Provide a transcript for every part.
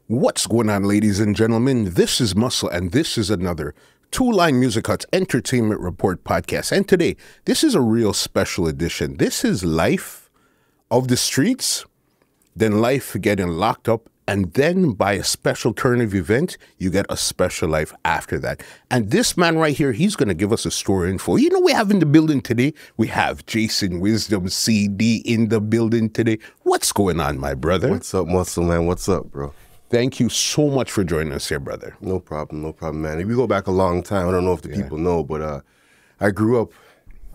What's going on, ladies and gentlemen? This is Muscle, and this is another Two-Line Music Hut's Entertainment Report podcast. And today, this is a real special edition. This is life of the streets, then life getting locked up, and then by a special turn of event, you get a special life after that. And this man right here, he's going to give us a story info. You know, we have in the building today, we have Jason Wisdom CD in the building today. What's going on, my brother? What's up, Muscle, man? What's up, bro? Thank you so much for joining us here, brother. No problem, man. We go back a long time. I don't know if the people know, but I grew up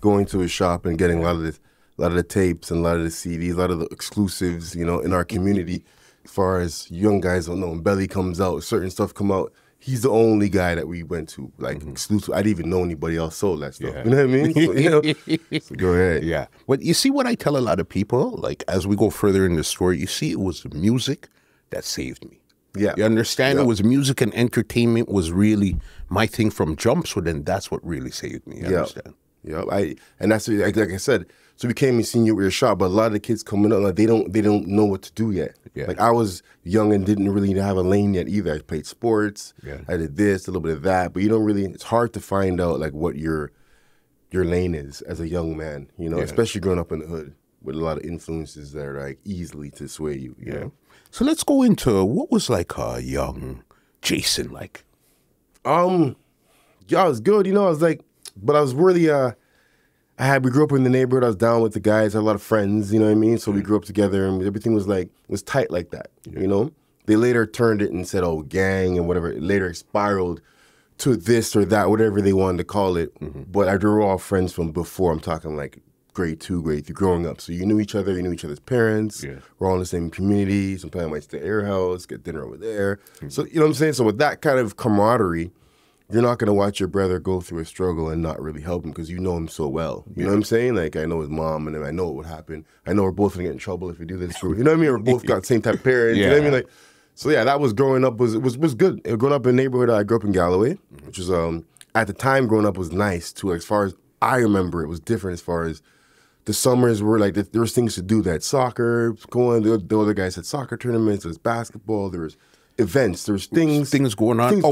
going to a shop and getting a lot of the tapes and a lot of the CDs, a lot of the exclusives, you know, in our community. As far as young guys don't know, when Belly comes out, certain stuff come out. He's the only guy that we went to, like, exclusive. I didn't even know anybody else sold that stuff. Yeah. You know what I mean? So, you know, so go ahead. Yeah. But you see what I tell a lot of people, like, as we go further in the story, you see it was the music that saved me. Yeah. You understand? Yep. It was music and entertainment was really my thing from jump, so then that's what really saved me. You understand? Yeah. And that's, like I said, so we came and seen you at your shop, but a lot of the kids coming up, like, they don't know what to do yet. Yeah. Like, I was young and didn't really have a lane yet either. I played sports. Yeah. I did this, a little bit of that, but you don't really, it's hard to find out, like, what your lane is as a young man, you know, especially growing up in the hood with a lot of influences that are, like, easily to sway you, you know? So let's go into what was like a young Jason like. Yeah, I was good, you know. I was like, but I was really we grew up in the neighborhood. I was down with the guys. I had a lot of friends, you know what I mean. So we grew up together, and everything was tight like that, you know. They later turned it and said, "Oh, gang" and whatever. It later spiraled to this or that, whatever they wanted to call it. But they were all friends from before. I'm talking like grade 2, grade 3, growing up. So you knew each other, you knew each other's parents. Yeah. We're all in the same community. Sometimes I might stay at your house, get dinner over there. So, you know what I'm saying? So with that kind of camaraderie, you're not going to watch your brother go through a struggle and not really help him because you know him so well. You know what I'm saying? Like, I know his mom, and I know what would happen. I know we're both going to get in trouble if we do this. You know what I mean? We're both got the same type of parents. You know what I mean? Like, so yeah, that was growing up was good. Growing up in a neighborhood, I grew up in Galloway, which is, at the time, growing up was nice too. As far as I remember, it was different as far as the summers were like, there was things to do. That soccer going, the other guys had soccer tournaments, there was basketball, there was events, there was things going on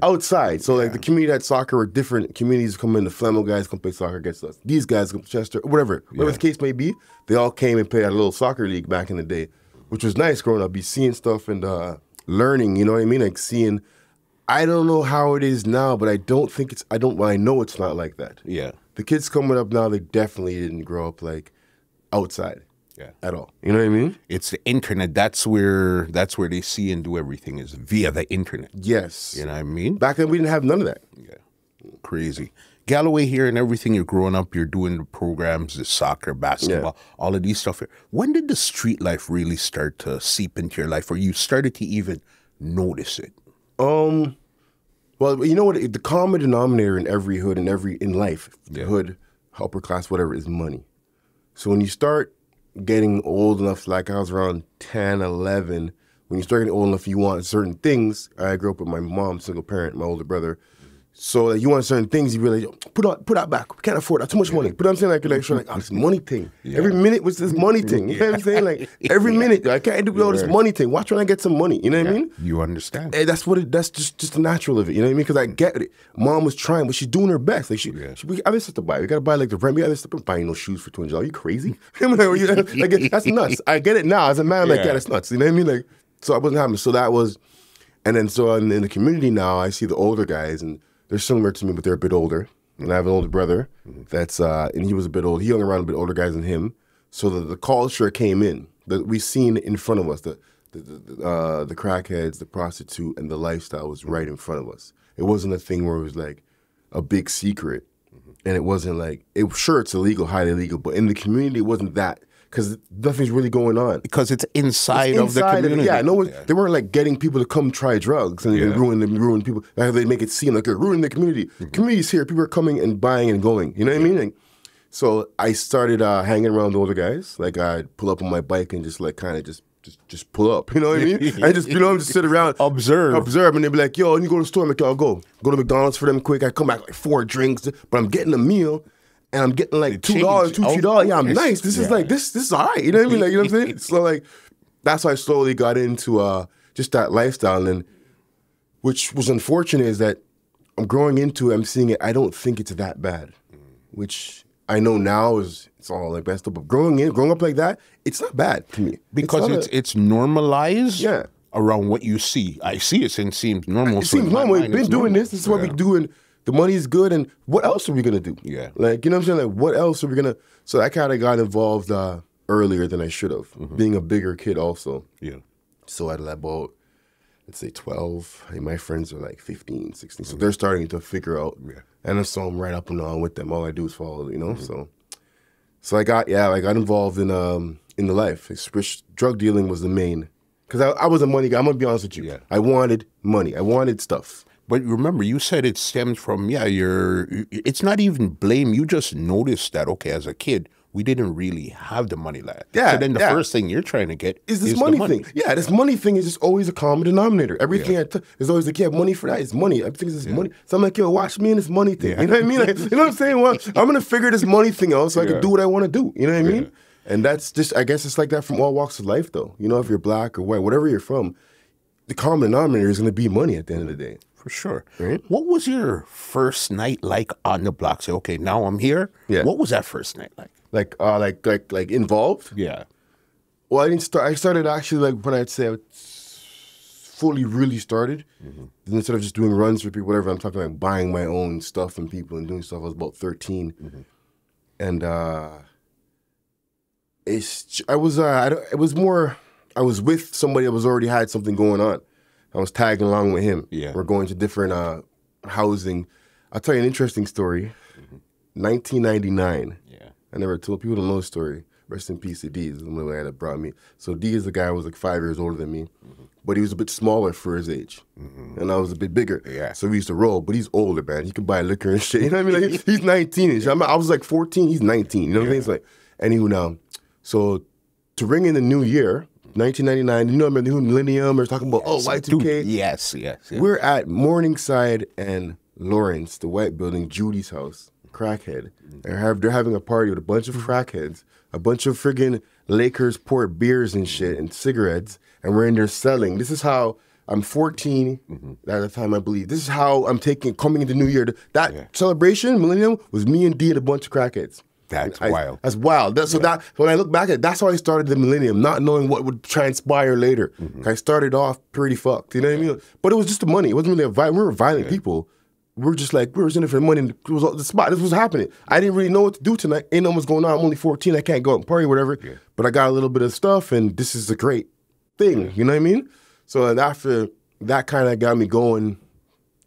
outside. So like the community had soccer, or different communities come in, the Flemo guys come play soccer against us. These guys come to Chester, whatever the case may be, they all came and played at a little soccer league back in the day, which was nice growing up, be seeing stuff and learning, you know what I mean? Like seeing, I don't know how it is now, but I know it's not like that. Yeah. The kids coming up now, they definitely didn't grow up like outside at all. You know what I mean? It's the internet. That's where they see and do everything is via the internet. Yes. You know what I mean? Back then, we didn't have none of that. Yeah. Crazy. Galloway here and everything, you're growing up, you're doing the programs, the soccer, basketball, all of these stuff here. When did the street life really start to seep into your life, or you started to even notice it? Well, you know what? The common denominator in every hood and in life, hood, upper class, whatever, is money. So when you start getting old enough, like I was around 10, 11, when you start getting old enough, you want certain things. I grew up with my mom, single parent, my older brother. So like, you want certain things, you really put that back. We can't afford that. Too much money. But I'm saying like this money thing. Every minute was this money thing. You know what I'm saying? Like every minute, I can't do all this money thing. Watch when I get some money. You know what I mean? You understand? And that's just the natural of it. You know what I mean? Because I get it. Mom was trying, but she's doing her best. Like we have this stuff to buy. We gotta buy like the rent. We got this stuff. I'm buying no shoes for $200. Are you crazy? Like, that's nuts. I get it now as a man. I'm like, that's nuts. You know what I mean? Like, so I wasn't having. So that was, and then so in the community now, I see the older guys and they're similar to me, but they're a bit older. And I have an older brother that's, and he was a bit old. He hung around a bit older guys than him. So the culture came in. We seen in front of us. The crackheads, the prostitute, and the lifestyle was right in front of us. It wasn't a thing where it was like a big secret. And it wasn't like, sure, it's illegal, highly illegal, but in the community, it wasn't that. Because nothing's really going on. Because it's inside of the community. They weren't like getting people to come try drugs and ruin people. They make it seem like they're ruining the community. Community's here. People are coming and buying and going. You know what I mean? Like, so I started hanging around the older guys. Like I'd pull up on my bike and just like kind of just pull up. You know what I mean? I just just sit around, observe, and they'd be like, "Yo, and you go to the store." I'm like, "Yo, I'll go to McDonald's for them quick." I come back like 4 drinks, but I'm getting a meal. And I'm getting like $2, $3. Yeah, I'm nice. This is like this is all right. You know what I mean? Like, you know what I'm saying? So like, that's why I slowly got into just that lifestyle. And which was unfortunate is that I'm growing into it, I'm seeing it, I don't think it's that bad, which I know now it's all like best up. But growing up like that, it's not bad to me. Because it's normalized Yeah. around what you see. I see it and it seems normal. It seems normal. We've been doing this. This is what we're doing. The money's good. And what else are we going to do? Yeah. Like, you know what I'm saying? Like, what else are we going to... So I kind of got involved earlier than I should have, being a bigger kid also. Yeah. So at about, let's say 12, my friends are like 15, 16. So they're starting to figure out. Yeah. And so I'm right up and on with them. All I do is follow, you know? So I got involved in the life. Which drug dealing was the main... Because I was a money guy. I'm going to be honest with you. Yeah. I wanted money. I wanted stuff. But remember, you said it stems from, it's not even blame. You just noticed that, okay, as a kid, we didn't really have the money like that. Yeah, so then the first thing you're trying to get is this money thing. Yeah, this money thing is just always a common denominator. Everything is always like, money for that. It's money. Everything is money. So I'm like, watch me in this money thing. You know what I mean? Like, you know what I'm saying? Well, I'm going to figure this money thing out so I can do what I want to do. You know what I mean? And that's just, I guess it's like that from all walks of life, though. You know, if you're black or white, whatever you're from, the common denominator is going to be money at the end of the day. For sure. Right? What was your first night like on the block? Say, okay, now I'm here. Yeah. What was that first night like? Like involved? Yeah. Well, I didn't start. I started actually like when I'd say I fully really started. Instead of just doing runs for people, whatever, I'm talking like buying my own stuff from people and doing stuff. I was about 13, and it was more. I was with somebody that was already had something going on. I was tagging along with him. Yeah. We're going to different housing. I'll tell you an interesting story. 1999. Yeah. I never told people to know the story. Rest in peace to D. Is the guy that brought me. So D is the guy who was like 5 years older than me, but he was a bit smaller for his age, and I was a bit bigger. Yeah. So we used to roll, but he's older, man. He could buy liquor and shit. You know what I mean? Like, he's 19-ish. I was like 14. He's 19. You know what I mean? It's like, anywho now. So to ring in the new year, 1999, you know, remember the new millennium, we're talking about, Y2K. Dude, yes. We're at Morningside and Lawrence, the white building, Judy's house, crackhead. They're having a party with a bunch of crackheads, a bunch of friggin' Lakers port beers and shit and cigarettes, and we're in there selling. This is how I'm 14 at the time, I believe. This is how I'm coming into New Year. That celebration, millennium, was me and D and a bunch of crackheads. That's wild. That's wild. That when I look back at it, that's how I started the millennium, not knowing what would transpire later. I started off pretty fucked, you know what I mean? But it was just the money. It wasn't really we were violent people. We were just like, we were in it for the money. And it was the spot. This was happening. I didn't really know what to do tonight. Ain't know what's going on. I'm only 14. I can't go out and party or whatever. Yeah. But I got a little bit of stuff, and this is a great thing. You know what I mean? So and after that kind of got me going,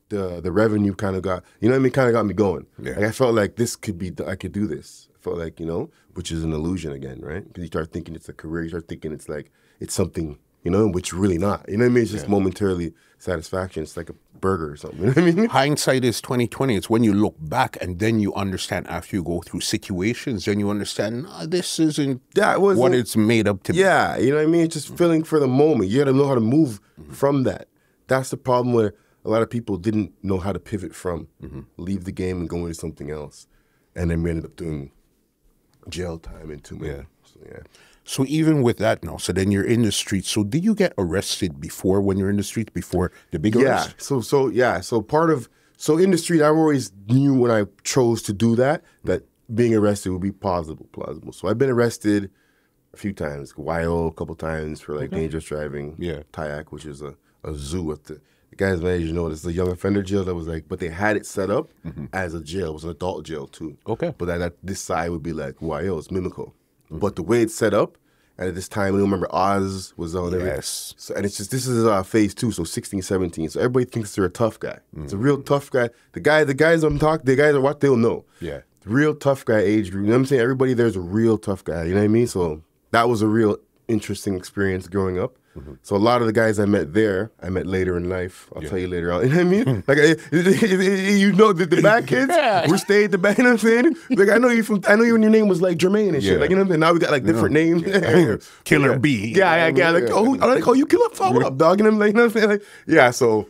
the revenue kind of got, you know what I mean? Kind of got me going. Yeah. Like I felt like this could be, I could do this. I felt like, you know, which is an illusion again, right? Because you start thinking it's a career. You start thinking it's like, it's something, you know, which really not. You know what I mean? It's just momentarily satisfaction. It's like a burger or something. You know what I mean? Hindsight is 20/20. It's when you look back and then you understand after you go through situations, then you understand, this isn't what it's made up to be. Yeah, you know what I mean? It's just feeling for the moment. You got to know how to move from that. That's the problem where a lot of people didn't know how to pivot from, leave the game and go into something else. And then we ended up doing jail time and 2 months. So even with that now, so then you're in the streets. So did you get arrested before when you're in the streets, before the big arrest? So in the street, I always knew when I chose to do that being arrested would be plausible. So I've been arrested a few times, YO a couple times for like dangerous driving. Yeah. TIAC, which is a zoo at the guys my age, you know, it's a young offender jail that was like, but they had it set up as a jail. It was an adult jail too. Okay. But this side would be like YO, it's Mimico. But the way it's set up, and at this time, I remember Oz was on there. Yes. So, and it's just, this is phase 2, so 16, 17. So everybody thinks they're a tough guy. It's a real tough guy. The guys I'm talking, the guys are what they'll know. Yeah. Real tough guy age group. You know what I'm saying? Everybody there's a real tough guy. You know what I mean? So that was a real interesting experience growing up. So a lot of the guys I met there, I met later in life. I'll tell you later on. You know what I mean? Like, you know, the bad kids, we stayed at the back. You know what I'm saying? Like, I know you when your name was like Jermaine and shit. Like, you know what I'm saying? Now we got like different names. Killer B. Yeah. Like, you Killer F. What up, dog? You know what I'm saying? Like, so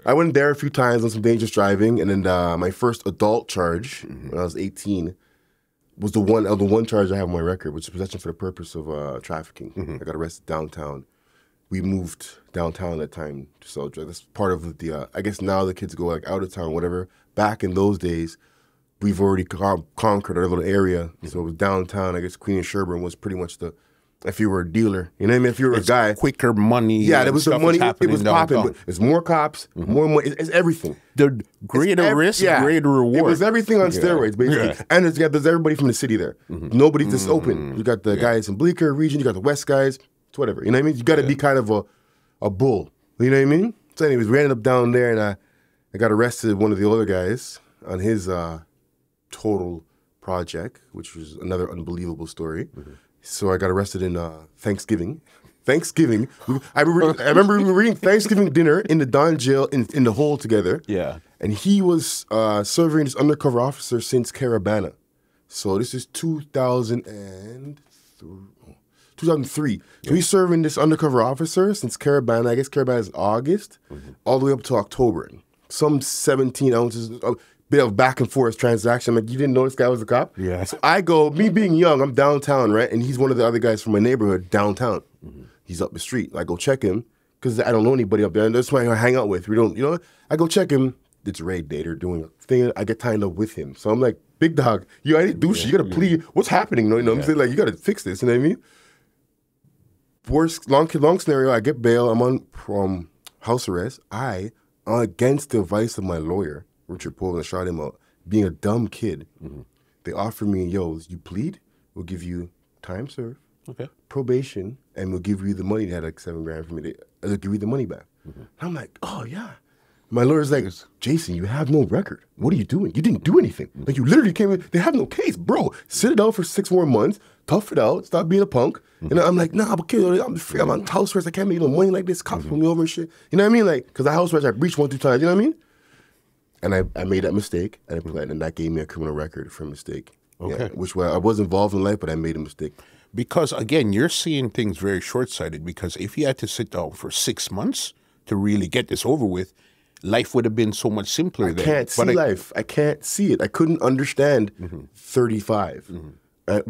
I went there a few times on some dangerous driving. And then my first adult charge when I was 18 was the one charge I have on my record, which is possession for the purpose of trafficking. I got arrested downtown. we moved downtown at that time to sell drugs. That's part of the, I guess now the kids go like out of town, whatever. Back in those days, we've already conquered our little area. So it was downtown. I guess Queen and Sherburne was pretty much if you were a dealer, you know what I mean? If you were a guy. Quicker money. Yeah, there was the money. It was popping. But it's more cops, more money. It's everything. The greater risk, greater reward. It was everything on steroids, basically. Yeah. And there's everybody from the city there. Nobody's just open. You got the guys in Bleecker region. You got the West guys. It's whatever. You know what I mean? You got to be kind of a bull. You know what I mean? So anyways, we ended up down there, and I got arrested. One of the other guys on his total project, which was another unbelievable story. So I got arrested in Thanksgiving. I remember we were eating Thanksgiving dinner in the Don jail in the hole together. Yeah. And he was serving as undercover officer since Carabana. So this is 2003. So he's serving this undercover officer since Carabana. I guess Carabana is August, all the way up to October. Some 17 ounces bit of back and forth transaction. I'm like, you didn't know this guy was a cop? Yeah. So I go, me being young, I'm downtown, right? And he's one of the other guys from my neighborhood downtown. He's up the street. I go check him because I don't know anybody up there. And that's who I hang out with. We don't, I go check him. It's raid day. They're doing a thing. I get tied up with him. So I'm like, big dog, I didn't do shit. You got to plead. What's happening? You know what I'm saying? Like, you got to fix this. You know what I mean? Worst, long scenario, I get bail. I'm on house arrest. Against the advice of my lawyer, Richard Poole, and I shot him out, being a dumb kid, they offered me, you plead, we'll give you time served, probation, and we'll give you the money. They had like $7 grand for me. They'll give you the money back. And I'm like, oh, yeah. My lawyer's like, Jason, you have no record. What are you doing? You didn't do anything. Like, you literally came in. They have no case. Bro, sit it out for 6 more months, tough it out, stop being a punk. And I'm like, nah, I'm free. I'm on house arrest. I can't make no money like this. Cops pull me over and shit. You know what I mean? Like, because I house arrest, I breached 1, 2 times. You know what I mean? And I made that mistake, and that gave me a criminal record for a mistake. Okay. Yeah, which I was involved in life, but I made a mistake. Because, again, you're seeing things very short-sighted, because if you had to sit down for 6 months to really get this over with, life would have been so much simpler then. I can't see life. I can't see it. I couldn't understand 35,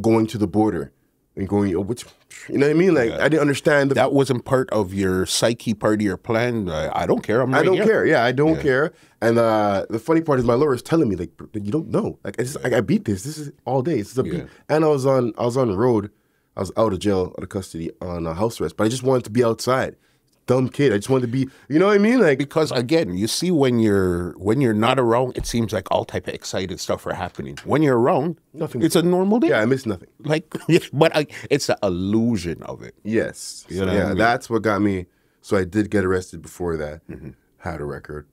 going to the border and going, which, you know what I mean? Like, I didn't understand. That wasn't part of your psyche, part of your plan. I don't care. I don't care. Yeah, I don't care. And the funny part is my lawyer is telling me, like, you don't know. Like, I beat this. This is all day. This is a beat. And I was on the road. I was out of jail, out of custody on house arrest, but I just wanted to be outside. Dumb kid. I just wanted to be, you know what I mean? Like, because again, you see, when you're not around, it seems like all type of excited stuff are happening. When you're around, nothing. It's a normal day. Yeah, I miss nothing. Like, but it's the illusion of it. Yes. You know what I mean? That's what got me. So I did get arrested before that. Had a record,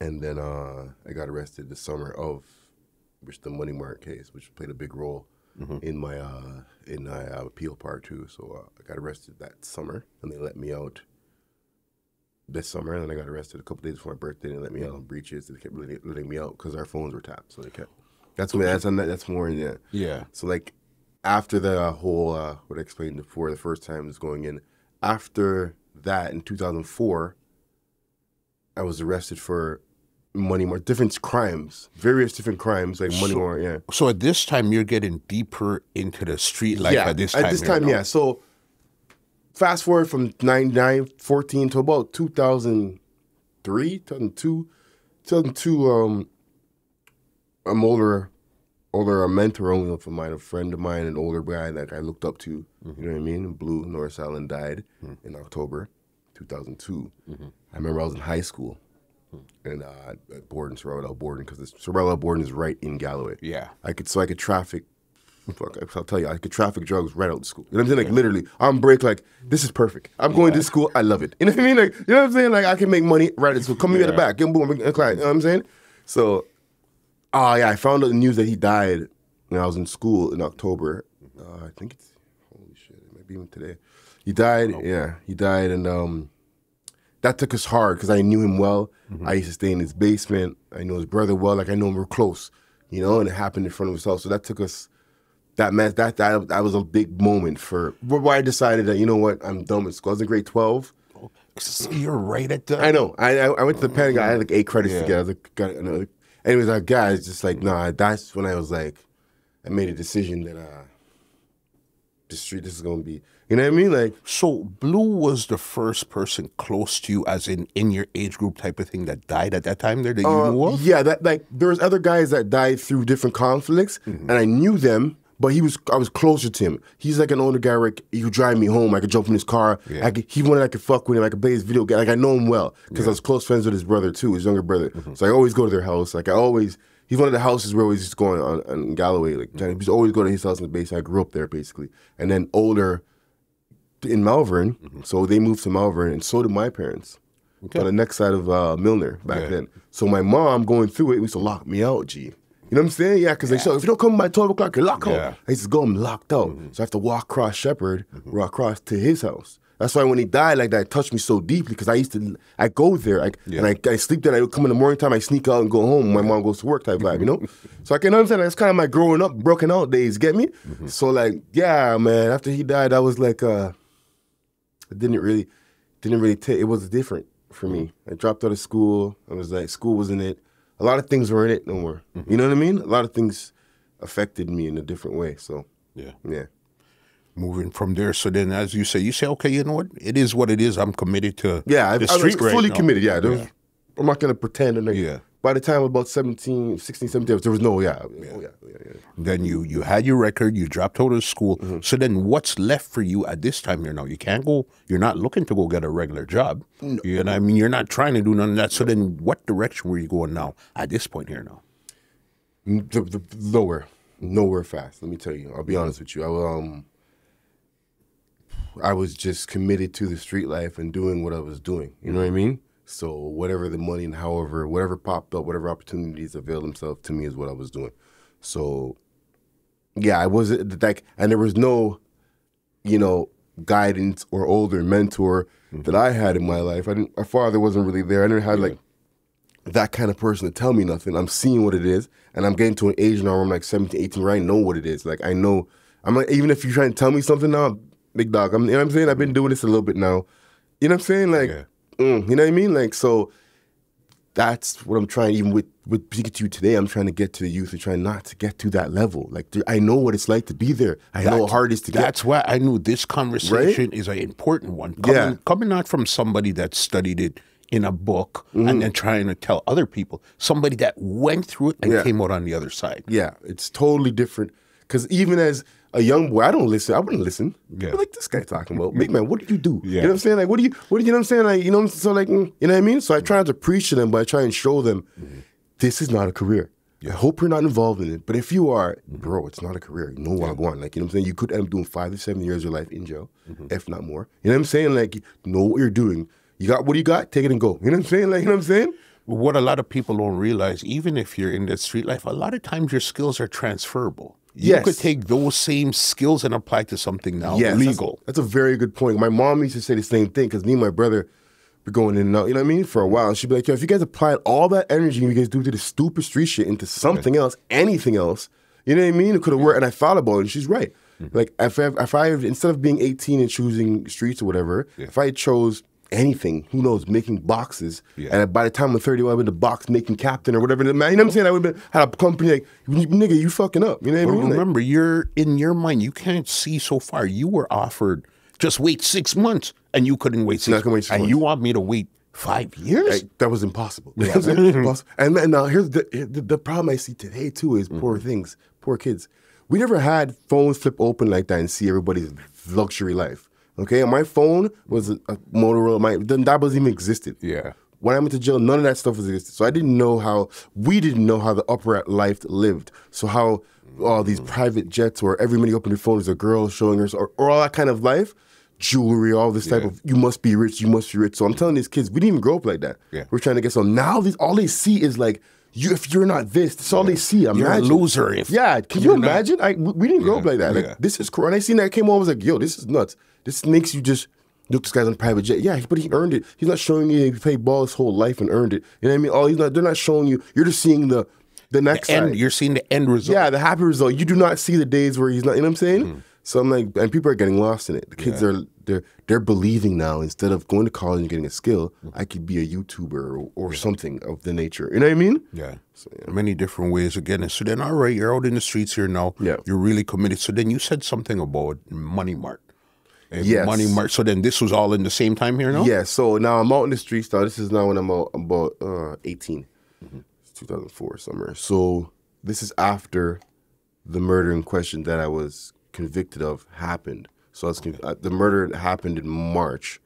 and then I got arrested the summer of, which the Money Mark case, which played a big role in my appeal part too. So I got arrested that summer, and they let me out this summer, and then I got arrested a couple days before my birthday. And let me out on breaches. They kept letting me out because our phones were tapped. So they kept. That's more. Yeah. So like after the whole what I explained before, the first time was going in. After that, in 2004, I was arrested for money more different crimes, various different crimes like money more. Yeah. So at this time, you're getting deeper into the street life. At this time, yeah. So. Fast forward from 14 to about 2003, 2002, I'm older, a mentor only of mine, a friend of mine, an older guy that I looked up to, you know what I mean? Blue Norris Allen died in October 2002. I remember I was in high school and at Borden, Sorrel Borden, because Sorrel Borden is right in Galloway. Yeah. I could traffic. I'll tell you, I could traffic drugs right out of school. You know what I'm saying? Like, literally, I'm break, like, this is perfect. I'm going to school. I love it. You know what I mean? Like, you know what I'm saying? Like, I can make money right at school. Come here at the back. Get boom, a client. You know what I'm saying? So, I found out the news that he died when I was in school in October. I think it's, holy shit, it might be even today. He died. He died. And that took us hard because I knew him well. I used to stay in his basement. I know his brother well. Like, I know him real close, you know, and it happened in front of us all. So that took us. That was a big moment for why I decided that, you know what, I'm done with school. I was in grade 12. So you're right at the... I know. I went to the Pentagon. I had like 8 credits to get. I was like, anyways, that guy is just like, nah, that's when I was like, I made a decision that the street, this is going to be, you know what I mean? Like, So Blue was the first person close to you, as in your age group type of thing, that died at that time there that you knew of? yeah, that like there was other guys that died through different conflicts, and I knew them, but I was closer to him. He's like an older guy where he could drive me home. I could jump in his car. Yeah. He wanted I could fuck with him. I could play his video game. Like I know him well because I was close friends with his brother too, his younger brother. So I always go to their house. Like he's one of the houses where we used to go on Galloway. Like we used to always go to his house in the base. I grew up there basically, and then older in Malvern. So they moved to Malvern, and so did my parents. Okay. On the next side of Milner back then. So my mom going through it used to lock me out, G. You know what I'm saying? Yeah, because they said, if you don't come by 12 o'clock, you're locked out. I used to go, I'm locked out. So I have to walk across Shepherd, walk across to his house. That's why when he died like that, it touched me so deeply because I go there, and I sleep there, and I would come in the morning time, I sneak out and go home. My mom goes to work type vibe, you know? So I can understand that's kind of my growing up, broken out days, get me? So like, yeah, man, after he died, I was like, it didn't really take, it was different for me. I dropped out of school. I was like, school wasn't it. A lot of things weren't it no more. You know what I mean? A lot of things affected me in a different way. So, yeah. Moving from there, so then as you say, okay, you know what? It is what it is. I'm committed to I the was street fully right committed, now. I'm not going to pretend. By the time I was about 16, 17, there was no, Then you had your record, you dropped out of school. So then what's left for you at this time here now? You can't go, you're not looking to go get a regular job. No. You know what I mean? You're not trying to do none of that. So then what direction were you going now at this point here now? Nowhere fast, let me tell you. I'll be honest with you. I was just committed to the street life and doing what I was doing. You know what I mean? So whatever the money and whatever popped up, whatever opportunities availed themselves to me is what I was doing. So, yeah, I wasn't like, and there was no, guidance or older mentor that I had in my life. My father wasn't really there. I didn't have like that kind of person to tell me nothing. I'm seeing what it is, and I'm getting to an age now where I'm like 17, 18, where I know what it is. Like I know, I'm like, even if you're trying to tell me something now, big dog, you know what I'm saying? I've been doing this a little bit now. You know what I'm saying? Like, you know what I mean? Like, so that's what I'm trying, even with speaking to you today, I'm trying to get to the youth and trying not to get to that level. Like, I know what it's like to be there. I know how hard it is to get. That's why I knew this conversation is an important one. Coming not from somebody that studied it in a book and then trying to tell other people, somebody that went through it and came out on the other side. Yeah, it's totally different. Because even as a young boy, I wouldn't listen. Yeah. Like, this guy talking about, big man, what do you do? Yeah. You know what I'm saying? Like, what do you know what I'm saying? Like, you know, so like, you know what I mean? So I try not to preach to them, but I try and show them, this is not a career. I hope you're not involved in it. But if you are, bro, it's not a career. You know what I want. Like, you know what I'm saying? You could end up doing 5 to 7 years of your life in jail, if not more. You know what I'm saying? Like, know what you're doing. You got what you got, take it and go. You know what I'm saying? Like, you know what I'm saying? What a lot of people don't realize, even if you're in that street life, a lot of times your skills are transferable. You could take those same skills and apply to something now legal. That's a very good point. My mom used to say the same thing because me and my brother were going in and out, you know what I mean, for a while. And she'd be like, yo, if you guys applied all that energy you guys do to the stupid street shit into something else, anything else, you know what I mean? It could have worked. And I thought about it, and she's right. Like, if I instead of being 18 and choosing streets or whatever, if I chose anything, who knows, making boxes. And by the time I'm 30, I would have been the box making captain or whatever. You know what I'm saying? I would have had a company like, nigga, you fucking up. You know what I mean? Remember, you're in your mind, you can't see so far. You were offered, just wait 6 months, and you couldn't wait 6 months. And you want me to wait 5 years? That was impossible. Impossible. And now here's the problem I see today too is poor kids. We never had phones flip open like that and see everybody's luxury life. Okay, and my phone was a Motorola. That wasn't even existed. Yeah. When I went to jail, none of that stuff was existed. So we didn't know how the upper life lived. So how all these private jets or everybody opened their phone is a girl showing her, or all that kind of life, jewelry, all this type of, you must be rich, you must be rich. So I'm telling these kids, we didn't even grow up like that. We're trying to get, so now all they see is like, if you're not this, that's all they see. Imagine. You're a loser. Can you imagine? We didn't grow up like that. Like, this is cool. And I seen that came on, I was like, yo, this is nuts. This makes you just, look, this guy's on a private jet. Yeah, but he earned it. He's not showing you he played ball his whole life and earned it. You know what I mean? They're not showing you. You're just seeing the next end. side. You're seeing the end result. Yeah, the happy result. You do not see the days where he's not, you know what I'm saying? So I'm like, and people are getting lost in it. The kids they're believing now, instead of going to college and getting a skill, I could be a YouTuber or something of the nature. You know what I mean? Yeah. So, many different ways of getting it. So then, all right, you're out in the streets here now. Yeah. You're really committed. So then you said something about Money Mart. Yes. Money Mart. So then this was all in the same time here now? Yeah. So now I'm out in the streets now. This is now when I'm about 18. It's 2004 summer. So this is after the murder in question that I was convicted of happened. So the murder happened in March.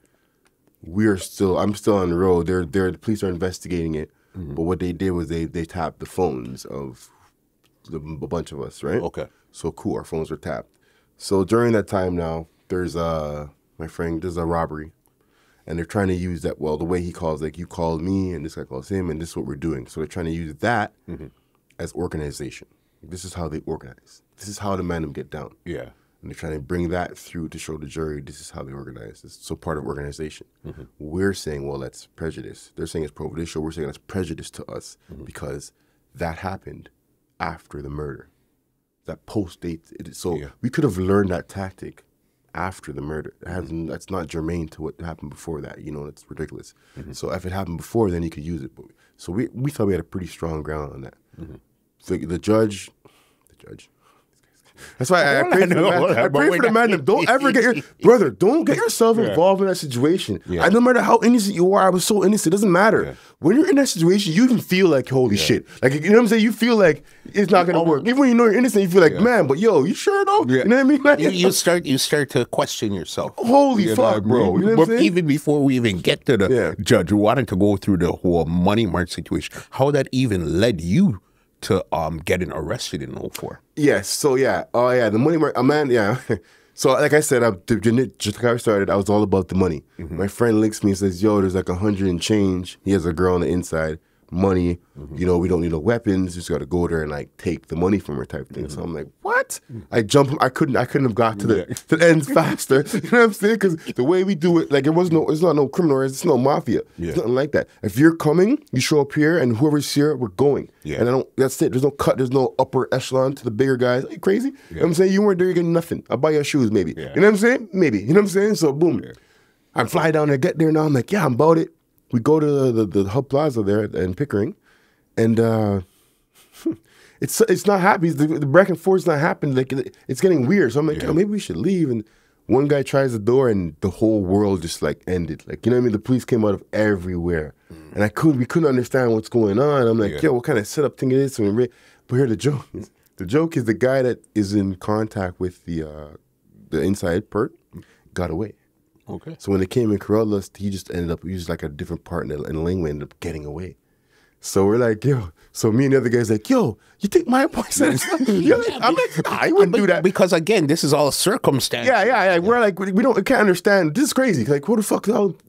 I'm still on the road. The police are investigating it. But what they did was they tapped the phones of a bunch of us, right? Okay. So cool, our phones were tapped. So during that time now, there's a robbery. And they're trying to use that, well, the way he calls, like, you called me and this guy calls him and this is what we're doing. So they're trying to use that as organization. This is how they organize. This is how the men get down. Yeah. And they're trying to bring that through to show the jury this is how they organize. It's so part of organization. We're saying, well, that's prejudice. They're saying it's prejudicial. We're saying that's prejudice to us because that happened after the murder. That post-date. So we could have learned that tactic after the murder. That's not germane to what happened before that. You know, it's ridiculous. So if it happened before, then you could use it. So we thought we had a pretty strong ground on that. So the judge. That's why I pray for the man. I pray for the man. Don't ever don't get yourself involved in that situation. Yeah. No matter how innocent you are, I was so innocent. It doesn't matter. Yeah. When you're in that situation, you even feel like, holy shit. Like, you know what I'm saying? You feel like it's not going to work. Even when you know you're innocent, you feel like, man, but yo, you sure though? Yeah. You know what I mean? Like, you start to question yourself. Holy fuck, bro. You know what I'm saying? Even before we even get to the judge, we wanted to go through the whole Money Mart situation. How that even led you to getting arrested in 04. Yes. So the Money Mart, man, So like I said, just like I started, I was all about the money. My friend links me and says, yo, there's like 100 and change. He has a girl on the inside, money. You know, we don't need no weapons. Just got to go there and like take the money from her type thing. So I'm like, what? I jumped. I couldn't have got to the ends faster. You know what I'm saying? Because the way we do it, like it's not no criminal. It's no mafia. It's nothing like that. If you're coming, you show up here, and whoever's here, we're going. And that's it. There's no cut. There's no upper echelon to the bigger guys. Are you crazy? You know what I'm saying? You weren't there, you're getting nothing. I'll buy your shoes, maybe. You know what I'm saying? Maybe. You know what I'm saying? So boom. I fly down there, get there now. I'm like, yeah, I'm about it. We go to the Hub Plaza there in Pickering, and it's not happy. The back and forth's not happening. Like it's getting weird. So I'm like, maybe we should leave. And one guy tries the door, and the whole world just like ended. Like, you know what I mean? The police came out of everywhere, and we couldn't understand what's going on. I'm like, yo, what kind of setup thing is this? But here the joke is. The joke is the guy that is in contact with the inside pert got away. Okay. So when they came and corralled us, he just like a different part in the lane. We ended up getting away. So we're like, yo. So me and the other guys like, yo, you think my boy said it? I'm like, nah, I wouldn't do that. Because again, this is all circumstance. Yeah. We're like, we can't understand. This is crazy. Like, what the fuck?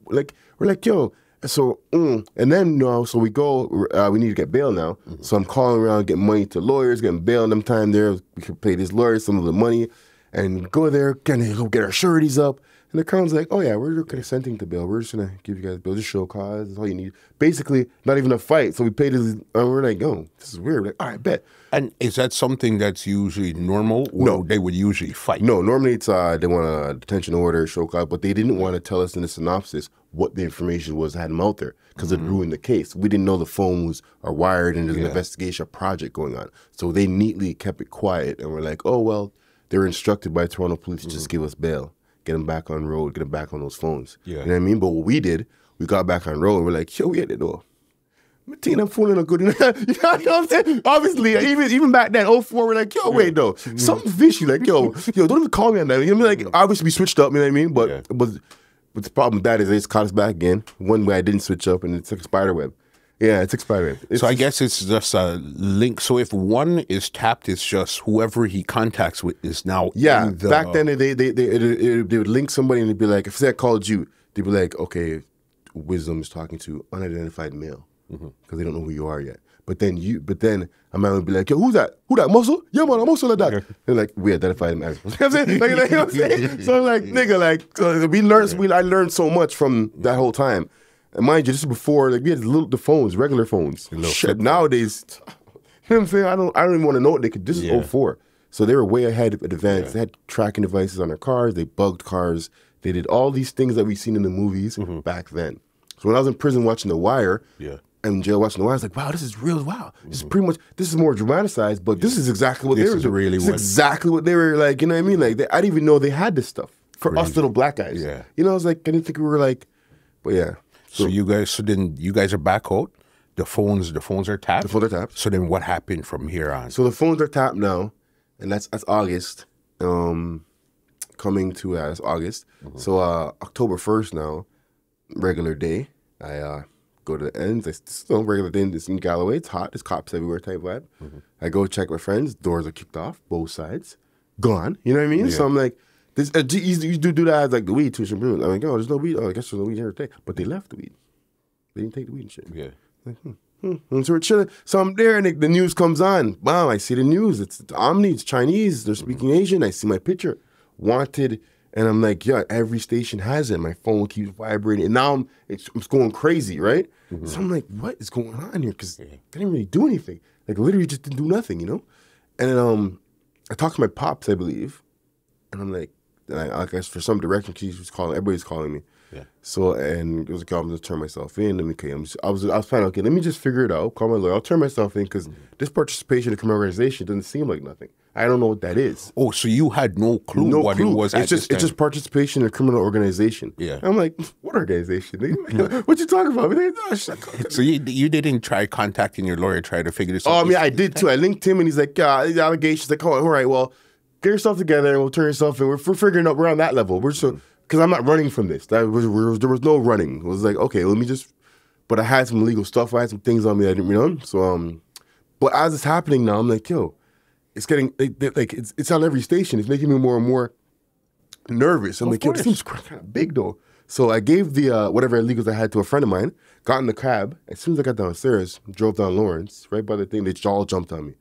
Like, we're like, yo. So, and then, so we go, we need to get bail now. So I'm calling around, getting money to lawyers, getting bail. Them time there, we can pay this lawyer some of the money and go there, go get our sureties up. And the crown's like, oh yeah, we're consenting to bail. We're just gonna give you guys bail, just show cause. That's all you need. Basically, not even a fight. So we paid this, and we're like, oh, this is weird. We're like, all right, bet. And is that something that's usually normal? Or no, they would usually fight. No, normally it's they want a detention order, show cause, but they didn't want to tell us in the synopsis what the information was that had them out there because it ruined the case. We didn't know the phones are wired and there's an investigation project going on. So they neatly kept it quiet, and we're like, oh well, they were instructed by Toronto police to just give us bail. Get them back on road, get them back on those phones. You know what I mean? But what we did, we got back on road and we're like, yo, we had it though. I'm fooling a good enough. You know what I'm saying? Obviously, even back then, 04, we're like, yo, wait though. Something fishy. Like, yo, don't even call me on that. You know what I mean? Like, obviously we switched up, you know what I mean? But the problem with that is they just caught us back again. One way I didn't switch up and it took a spider web. Yeah, it's expired. So I guess it's just a link. So if one is tapped, it's just whoever he contacts with is now. Yeah, back then they would link somebody and they'd be like, if say I called you, they'd be like, okay, Wisdom is talking to unidentified male because they don't know who you are yet. But then a man would be like, yo, who's that? Who that? Muscle? Yeah, man, a muscle like that. And like, we identified him as. You know what I'm saying? You know what I'm saying? So I'm like, nigga, like, so I learned so much from that whole time. And mind you, this is before, like, we had the phones, regular phones. Shit, nowadays, you know what I'm saying? I don't even want to know what they could. This is 04. So they were way ahead of advance. They had tracking devices on their cars. They bugged cars. They did all these things that we've seen in the movies back then. So when I was in prison watching The Wire, and in jail watching The Wire, I was like, wow, this is real. Wow, this is pretty much, this is more dramatized, but this is exactly what they were doing. Really this is exactly what they were like, you know what I mean? Like, I didn't even know they had this stuff for us little black guys. Yeah. You know, I was like, I didn't think we were like, but yeah. So you guys are back out. The phones are tapped. The phones are tapped. So then what happened from here on? So the phones are tapped now, and that's August. Coming to that's August. So October 1st now, regular day. I go to the ends. It's still regular day. It's in Galloway. It's hot. There's cops everywhere type vibe. I go check my friends. Doors are kicked off, both sides. Gone. You know what I mean? Yeah. So I'm like, this, you do that as like the weed too. I'm like, oh, there's no weed. Oh, I guess there's no weed here today. But they left the weed. They didn't take the weed and shit. Yeah. Like, And so we're chilling. So I'm there, and the news comes on. Wow, I see the news. It's Omni, it's Chinese. They're speaking Asian. I see my picture. Wanted. And I'm like, yeah, every station has it. My phone keeps vibrating. And now it's going crazy, right? So I'm like, what is going on here? Because they didn't really do anything. Like, literally just didn't do nothing, you know? And then I talked to my pops, I believe. And I'm like, I guess for some direction, everybody's calling me. Yeah. So, and it was like, I'm going to turn myself in. I was planning, okay, let me just figure it out. Call my lawyer. I'll turn myself in because this participation in a criminal organization doesn't seem like nothing. I don't know what that is. Oh, so you had no clue what it was it's just participation in a criminal organization. Yeah. I'm like, what organization? What you talking about? So you didn't try contacting your lawyer, try to figure this out? Oh, I mean, I did too. I linked him and he's like, yeah, the allegations. Like, oh, all right, well, get yourself together and we'll turn yourself in. We're figuring out, we're on that level. Because I'm not running from this. There was no running. It was like, okay, let me just, but I had some legal stuff. I had some things on me I didn't, So, but as it's happening now, I'm like, yo, it's getting, like, it's on every station. It's making me more and more nervous. I'm like, yo, this seems kind of big though. So I gave the, whatever illegals I had to a friend of mine, got in the cab. As soon as I got downstairs, drove down Lawrence, right by the thing, they all jumped on me.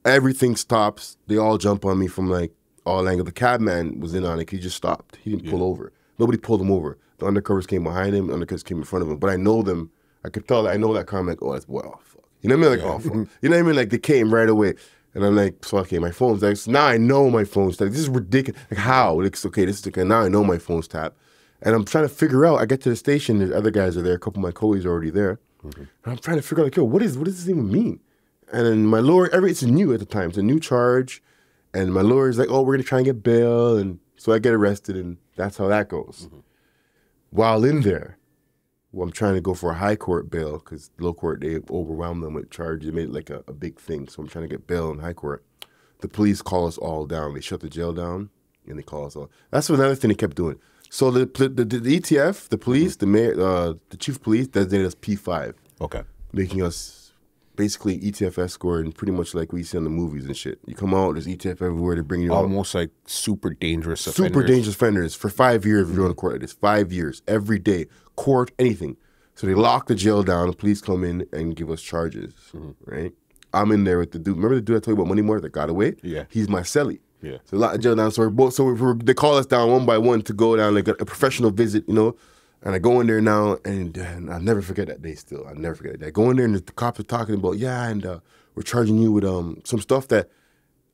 Everything stops. They all jump on me from like all angles. The cab man was in on it. He just stopped. He didn't pull over. Nobody pulled him over. The undercovers came behind him. The undercovers came in front of him. But I know them. I could tell that I know that car. I'm like, oh, that's, well, fuck. You know what I mean? Like, oh, fuck. You know what I mean? Like, they came right away. And I'm like, so, okay, my phone's like, so now I know my phone's tapped. This is ridiculous. Like, how? Like, okay, this is okay. Now I know my phone's tapped. And I'm trying to figure out, I get to the station, the other guys are there. A couple of my colleagues are already there. And I'm trying to figure out, like, yo, what does this even mean? And then my lawyer, it's new at the time. It's a new charge. And my lawyer's like, oh, we're going to try and get bail. And so I get arrested, and that's how that goes. While in there, I'm trying to go for a high court bail because low court, they overwhelmed them with charges. They made it like a big thing. So I'm trying to get bail in high court. The police call us all down. They shut the jail down, and they call us all. That's another thing they kept doing. So the ETF, the police, the mayor, the chief of police designated us P5. Okay. Making us basically ETF escort and pretty much like we see in the movies and shit. You come out, there's ETF everywhere. They bring you almost like super dangerous offenders. Super dangerous offenders for 5 years. If you're on the court like this, 5 years every day, court, anything. So they lock the jail down. The police come in and give us charges. Right? I'm in there with the dude. Remember the dude I told you about Money More that got away? Yeah. He's my cellie. Yeah. So a lot of jail down. So we're both. They call us down one by one to go down like a professional visit. And I go in there now, and I'll never forget that day still. I'll never forget that day. I go in there, and the cops are talking about, we're charging you with some stuff that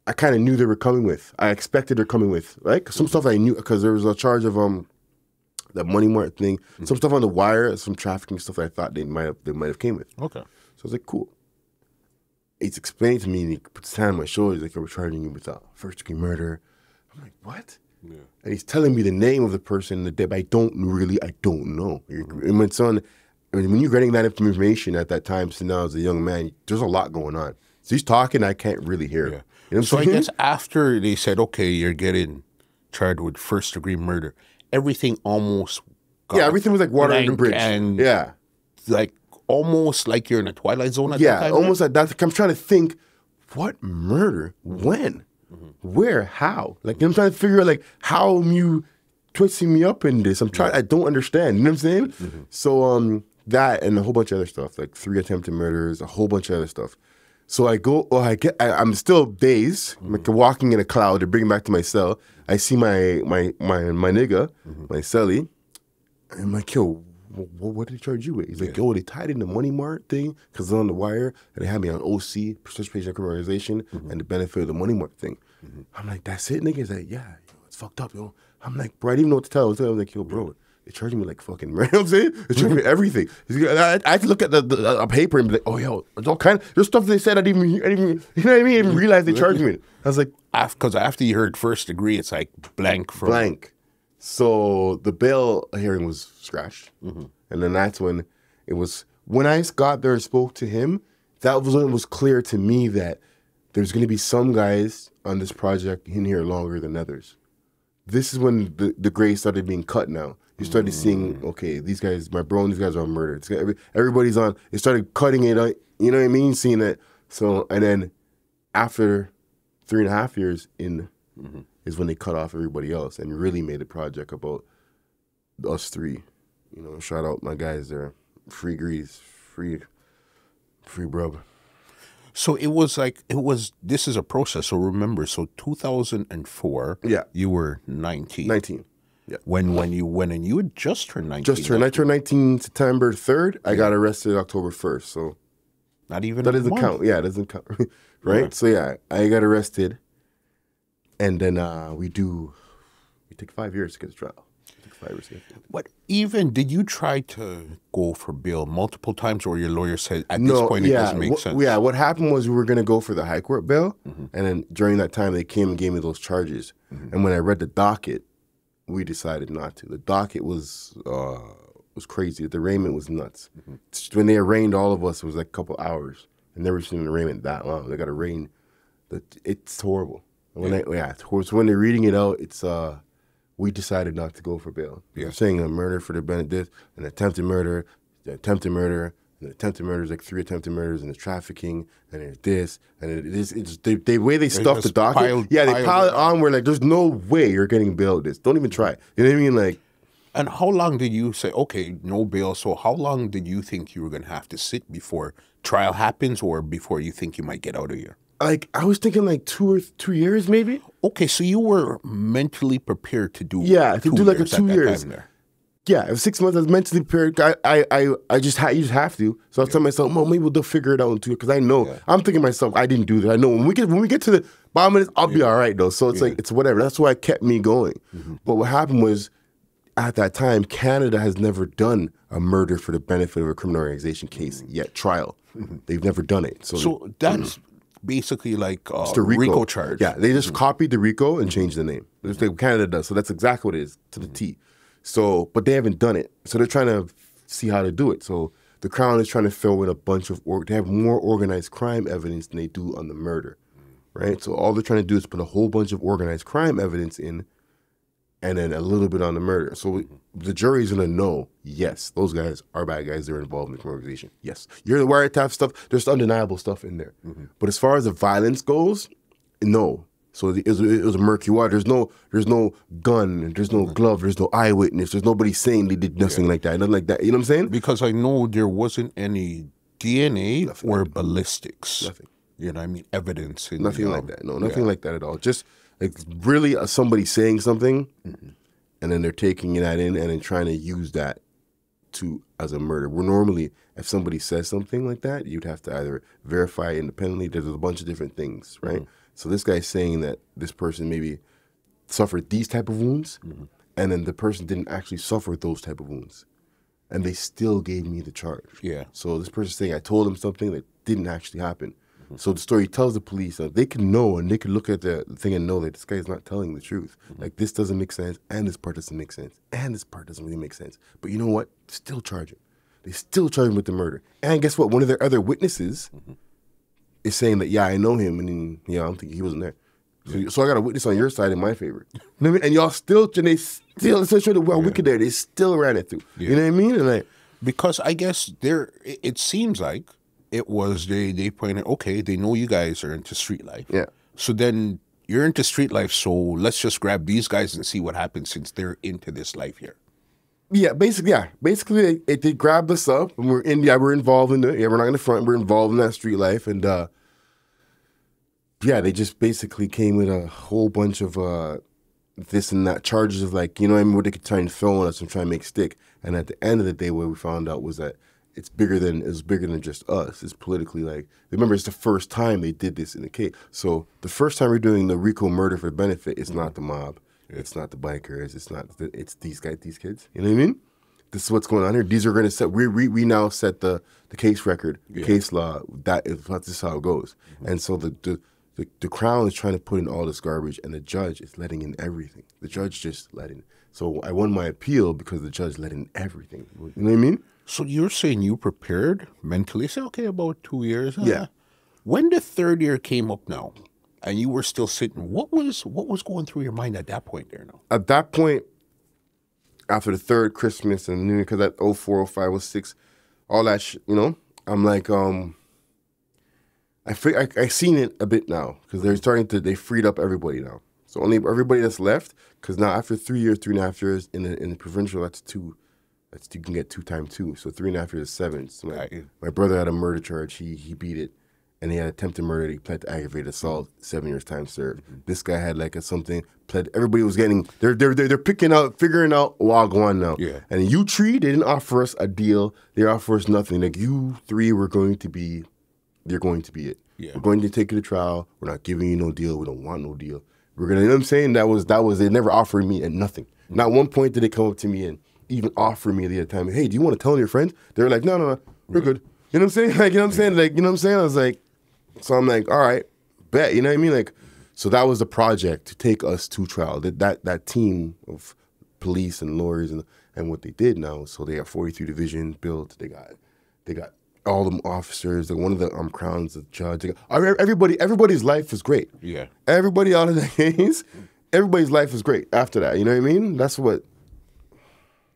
I kind of knew they were coming with. I expected they're coming with, right? Some stuff I knew, because there was a charge of that Money Mart thing, some stuff on the wire, some trafficking stuff that I thought they might have came with. Okay. So I was like, cool. He's explaining to me, and he puts his hand on my shoulder, he's like, we're charging you with first-degree murder. I'm like, what? Yeah. And he's telling me the name of the person that I don't know. And my son, when you're getting that information at that time, so now as a young man, there's a lot going on. So he's talking, I can't really hear him. You know so I guess after they said, okay, you're getting charged with first-degree murder, everything almost got everything was like water under the bridge. And like almost like you're in a Twilight Zone at that time? Yeah, almost like that. I'm trying to think, what murder? When? Where? How? Like, I'm trying to figure out, like, how you twisting me up in this. I don't understand. You know what I'm saying? So, that and a whole bunch of other stuff, like 3 attempted murders, a whole bunch of other stuff. So I'm still dazed, like walking in a cloud. They bring me back to my cell. I see my nigga, my cellie, and I'm like, yo, what did they charge you with? He's like, yo, they tied in the Money Mart thing because it's on the wire, and they had me on OC, participation in criminal organization, and the benefit of the Money Mart thing. I'm like, that's it, nigga? He's like, yeah, yo, it's fucked up, yo. I'm like, bro, I didn't even know what to tell him. I was like, yo, bro, they charged me like fucking, you know what I'm saying? They charged me everything. I had to look at the paper and be like, oh, yo, there's all kind of, there's stuff they said I didn't even, you know what I mean? I didn't even realize they charged me. I was like, because after you heard first degree, it's like blank from blank. So the bail hearing was scratched. And then that's when it was, when I got there and spoke to him, that was when it was clear to me that there's going to be some guys on this project in here longer than others. This is when the gray started being cut now. You started seeing, okay, these guys, my bro and these guys are murdered. Everybody's on. It started cutting it, you know what I mean? Seeing it. So, and then after 3.5 years in is when they cut off everybody else and really made a project about us three. You know, shout out my guys there. Free Grease, free brub. So it was like, this is a process. So remember, so 2004, you were 19. 19. Yeah. When you went and you had just turned 19. I turned 19 September 3rd. I got arrested October 1st. So not even that doesn't count. Yeah, it doesn't count. Right? Yeah. So yeah, I got arrested. And then we take 5 years to get to trial. But even, did you try to go for bail multiple times, or your lawyer said at this point it doesn't make sense? Yeah, what happened was we were going to go for the high court bail, and then during that time they came and gave me those charges. And when I read the docket, we decided not to. The docket was crazy. The arraignment was nuts. When they arraigned all of us, it was like a couple hours. I've never seen an arraignment that long. They got arraigned. It's horrible. So when they're reading it out, it's we decided not to go for bail. Yeah. They're saying a murder for the benefit, an attempted murder, and attempted murder is like 3 attempted murders, and there's trafficking, and there's this, and it's the way they stuff the docket. They pile it on. We're like, there's no way you're getting bail. This, don't even try. You know what I mean? Like, and how long did you say, okay, no bail? So how long did you think you were going to have to sit before trial happens, or before you think you might get out of here? Like, I was thinking like 2 years maybe. Okay, so you were mentally prepared to do do like a 2 years. Yeah, it was 6 months. I was mentally prepared. You just have to. So I was telling myself, well, maybe they'll figure it out in 2 years, because I know. I'm thinking to myself, I didn't do that. I know when we get to the bottom of this, I'll be all right though. So it's like, it's whatever. That's why it kept me going. But what happened was, at that time, Canada has never done a murder for the benefit of a criminal organization case yet trial. They've never done it. So that's basically like the RICO charge. Yeah, they just copied the RICO and changed the name. That's what Canada does. So that's exactly what it is, to the T. So, but they haven't done it. So they're trying to see how to do it. So the Crown is trying to fill in a bunch of, they have more organized crime evidence than they do on the murder, right? So all they're trying to do is put a whole bunch of organized crime evidence in, and then a little bit on the murder. So the jury's going to know, yes, those guys are bad guys. They're involved in the criminal organization. Yes. You're the wiretap stuff. There's undeniable stuff in there. But as far as the violence goes, no. So it was a murky water. There's no gun. There's no glove. There's no eyewitness. There's nobody saying they did nothing like that. Nothing like that. You know what I'm saying? Because I know there wasn't any DNA or ballistics. Nothing. You know what I mean? Evidence. Nothing like that. No, nothing like that at all. Just like really somebody saying something, and then they're taking that in and then trying to use that as a murder. Where normally, if somebody says something like that, you'd have to either verify independently. There's a bunch of different things, right? So this guy's saying that this person maybe suffered these type of wounds, and then the person didn't actually suffer those type of wounds, and they still gave me the charge. Yeah. So this person's saying I told him something that didn't actually happen. So the story tells the police that they can know, and they can look at the thing and know that this guy's not telling the truth. Like, this doesn't make sense, and this part doesn't make sense, and this part doesn't really make sense. But you know what? Still charge him. They still charge him with the murder. And guess what? One of their other witnesses is saying that, yeah, I know him, and then, I'm thinking he wasn't there. So I got a witness on your side in my favor. You know what I mean? And y'all still, how wicked they are. They still ran it through. You know what I mean? And like, because I guess it seems like it was they pointed, okay, they know you guys are into street life. Yeah. So then you're into street life, so let's just grab these guys and see what happens since they're into this life here. Yeah, basically they grabbed us up, and we're involved in it. Yeah, we're not in the front, we're involved in that street life, and they just basically came with a whole bunch of this and that charges of, like, you know what I mean, what they could try and throw on us and try and make stick. And at the end of the day, what we found out was that it's bigger than just us. It's politically like, remember, it's the first time they did this in the case. So the first time we're doing the RICO murder for benefit, it's not the mob, it's not the bikers, it's these kids. You know what I mean? This is what's going on here. These are going to set. We now set the case record, case law. This is how it goes. And so the Crown is trying to put in all this garbage, and the judge is letting in everything. The judge just let in. So I won my appeal because the judge let in everything. You know what I mean? So you're saying you prepared mentally? Say, okay, about 2 years. Yeah. When the third year came up now, and you were still sitting, what was going through your mind at that point there now? At that point, after the third Christmas and New Year, because that 04, 05, 06, all that shit, you know, I'm like, I seen it a bit now because they freed up everybody now. So only everybody that's left, because now after 3 years, 3.5 years in the provincial, that's you can get 2 times 2. So 3.5 years is 7. So my brother had a murder charge. He beat it, and he had attempted murder. He pled to aggravated assault, 7 years time served. This guy had like something pled. Everybody was getting they're figuring out Wagwan now. Yeah. And you three, they didn't offer us a deal. They offer us nothing. Like you three were going to be, they're going to be it. Yeah. We're going to take you to trial. We're not giving you no deal. We don't want no deal. We're gonna, you know what I'm saying? That was they never offered me and nothing. Not one point did they come up to me and even offer me the other time, hey, do you want to tell your friends? They were like, no, we're good. You know what I'm saying? Like, you know what I'm saying? Like, you know what I'm saying? I was like, so I'm like, all right, bet. You know what I mean? Like, so that was the project to take us to trial. That team of police and lawyers and what they did now. So they got 43 divisions built. They got all them officers. One of the Crowns, the judge. Everybody's life is great. Yeah. Everybody out of the case, everybody's life is great after that. You know what I mean? That's what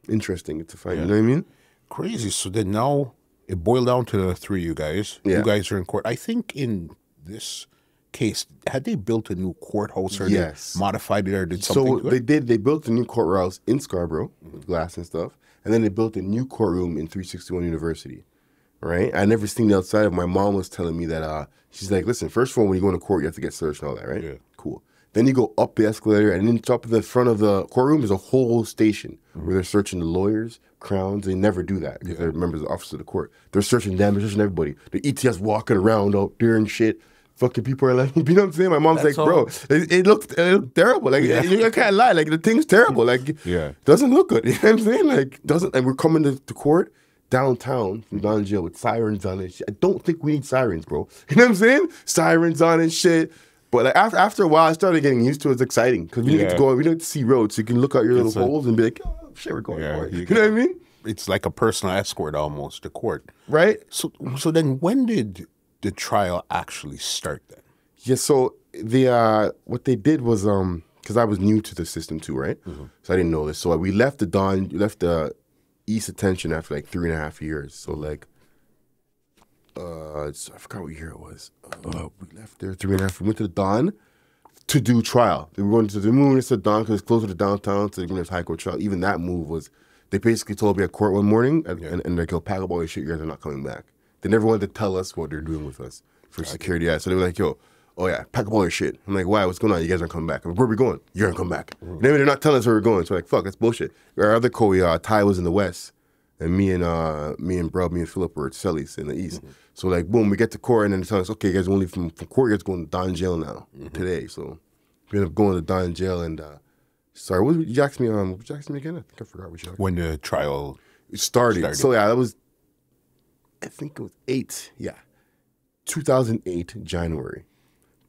interesting to find. You know what I mean? Crazy. So then now it boiled down to the three of you guys. Yeah. You guys are in court. I think in this case, had they built a new courthouse or they modified it or did something to it? They built a new courthouse in Scarborough, glass and stuff, and then they built a new courtroom in 361 University. Right? I never seen the outside of. My mom was telling me that she's like, listen, first of all, when you go into court, you have to get searched and all that, right? Yeah. Cool. Then you go up the escalator, and then up in the front of the courtroom is a whole station where they're searching the lawyers, crowns. They never do that because they're members of the office of the court. They're searching them, they're searching everybody. The ETS walking around out there and shit. Fucking people are like, you know what I'm saying? My mom's like, bro, it looks terrible. Like, you can't lie. Like, the thing's terrible. Like, doesn't look good. You know what I'm saying? Like, and we're coming to court downtown from Don Jail with sirens on and shit. I don't think we need sirens, bro. You know what I'm saying? Sirens on and shit. But like after a while, I started getting used to it. It's exciting because we didn't get to go. We didn't get to see roads, so you can look out your little holes and be like, "Oh shit, we're going for it." You know what I mean? It's like a personal escort almost to court, right? So then, when did the trial actually start? Then, yeah. So the what they did was because I was new to the system too, right? So I didn't know this. So we left the East Detention after like 3.5 years. So like. I forgot what year it was. We left there 3.5. We went to the Don to do trial. They were going to the move to the Don because it's closer to downtown, so they're going to high court trial. Even that move was, they basically told me at court one morning, and they're going to pack up all your shit, you guys are not coming back. They never wanted to tell us what they're doing with us for security. So they were like, yo, oh yeah, pack up all your shit. I'm like, why? What's going on? You guys aren't coming back. I'm like, where are we going? You're going to come back. They're not telling us where we're going. So we're like, fuck, that's bullshit. Our other Ty was in the West. And me and Philip were at Selly's in the East. So like, boom, we get to court, and then they tell us, okay, you guys only from court, you guys going to Don Jail now today. So we ended up going to Don Jail, and sorry, what did you ask me? What did you ask me again? I think I forgot what you asked me. When the trial started. So yeah, that was, I think it was 2008 January.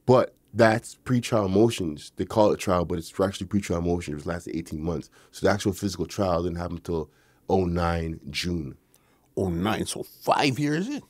But that's pre-trial motions. They call it trial, but it's actually pre-trial motions. It was lasted 18 months. So the actual physical trial didn't happen until 09 June. 09, so 5 years in.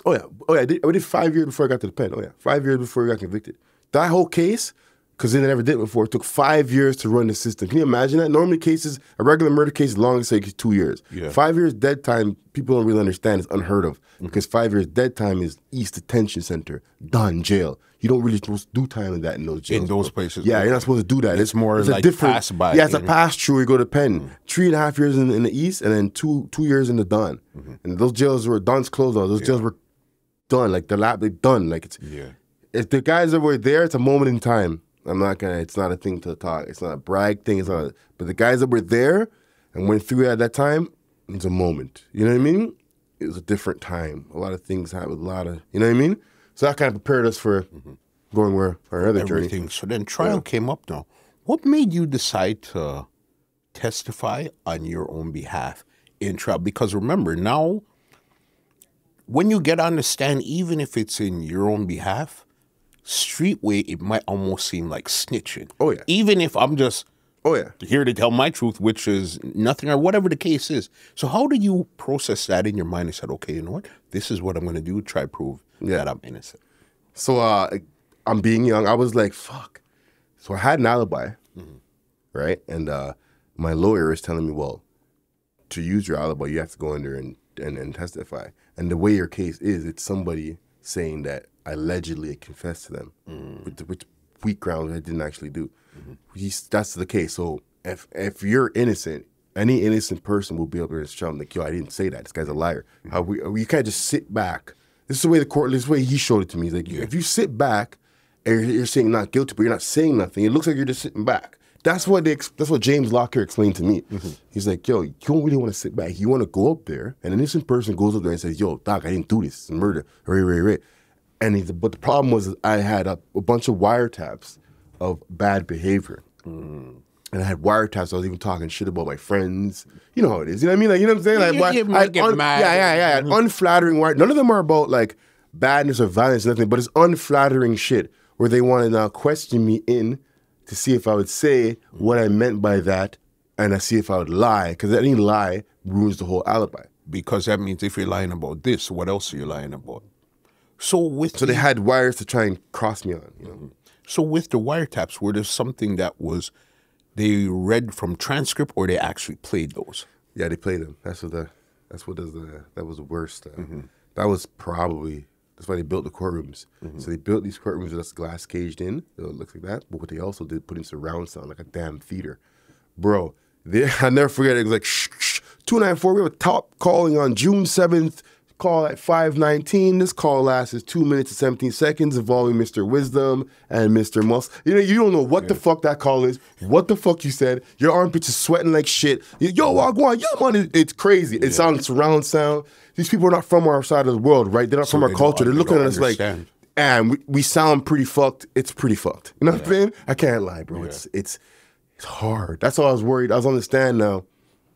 Oh yeah. I did 5 years before I got to the pen. Oh yeah, 5 years before I got convicted. That whole case, because they never did it before, it took 5 years to run the system. Can you imagine that? Normally cases, a regular murder case, longest takes 2 years. Yeah. 5 years dead time, people don't really understand. It's unheard of because 5 years dead time is East Detention Center, Don Jail. You don't really supposed to do time in that in those jails. In those places. Yeah, you're not supposed to do that. It's more like pass by. Yeah, it's a pass through. You go to Penn. 3.5 years in the East, and then two years in the Don. And those jails were, Don's closed all. Those jails were done. Like they're done. Like it's. Yeah. If the guys that were there, it's a moment in time. It's not a thing to talk. It's not a brag thing. But the guys that were there and went through it at that time, it's a moment. You know what I mean? it was a different time. A lot of things happened, a lot of, you know what I mean? So that kind of prepared us for going where our other Everything. journey. So then trial came up now. What made you decide to testify on your own behalf in trial? Because remember, now, when you get on the stand, even if it's in your own behalf, streetway, it might almost seem like snitching. Oh, yeah. Even if I'm just Oh, yeah. here to tell my truth, which is nothing or whatever the case is. So how did you process that in your mind and said, okay, you know what? This is what I'm going to do, try to prove that I'm innocent. So I'm being young. I was like, fuck. So I had an alibi, right? And my lawyer is telling me, well, to use your alibi, you have to go in there and testify. And the way your case is, it's somebody saying that I allegedly confessed to them, which weak grounds I didn't actually do. That's the case. So if you're innocent, any innocent person will be able to show them like, yo, I didn't say that. This guy's a liar. You can't just sit back. This is the way this is the way he showed it to me. He's like, if you sit back and you're saying not guilty, but you're not saying nothing, it looks like you're just sitting back. That's what James Lockyer explained to me. He's like, yo, you don't really want to sit back. You want to go up there, and an innocent person goes up there and says, yo, doc, I didn't do this. It's murder. Right. And but the problem was I had a bunch of wiretaps of bad behavior. And I had wiretaps. I was even talking shit about my friends. You know how it is. You know what I mean? Like, you know what I'm saying? Like, you might get mad. Yeah. Unflattering wire. None of them are about like badness or violence or nothing, but it's unflattering shit where they want to now question me in to see if I would say what I meant by that, and I see if I would lie, because any lie ruins the whole alibi. Because that means if you're lying about this, what else are you lying about? So they had wires to try and cross me on, you know. So with the wiretaps, were there something that was they read from transcript, or they actually played those? Yeah, they played them. That was the worst. That was probably. That's why they built the courtrooms. So they built these courtrooms that's glass caged in. It looks like that. But what they also did, put in surround sound like a damn theater. Bro, I'll never forget it. It was like, shh, 294, we have a top calling on June 7th. Call at 5:19. This call lasts 2 minutes and 17 seconds involving Mr. Wisdom and Mr. Muscle. You know, you don't know what the fuck that call is, what the fuck you said. Your armpits are sweating like shit. Yo, Wagwan, yo, man, it's crazy. It sounds surround sound. These people are not from our side of the world, right? They're not from our culture. They're looking at us like, and we sound pretty fucked. It's pretty fucked. You know what I'm saying? I can't lie, bro. It's hard. That's all I was worried. I was on the stand now,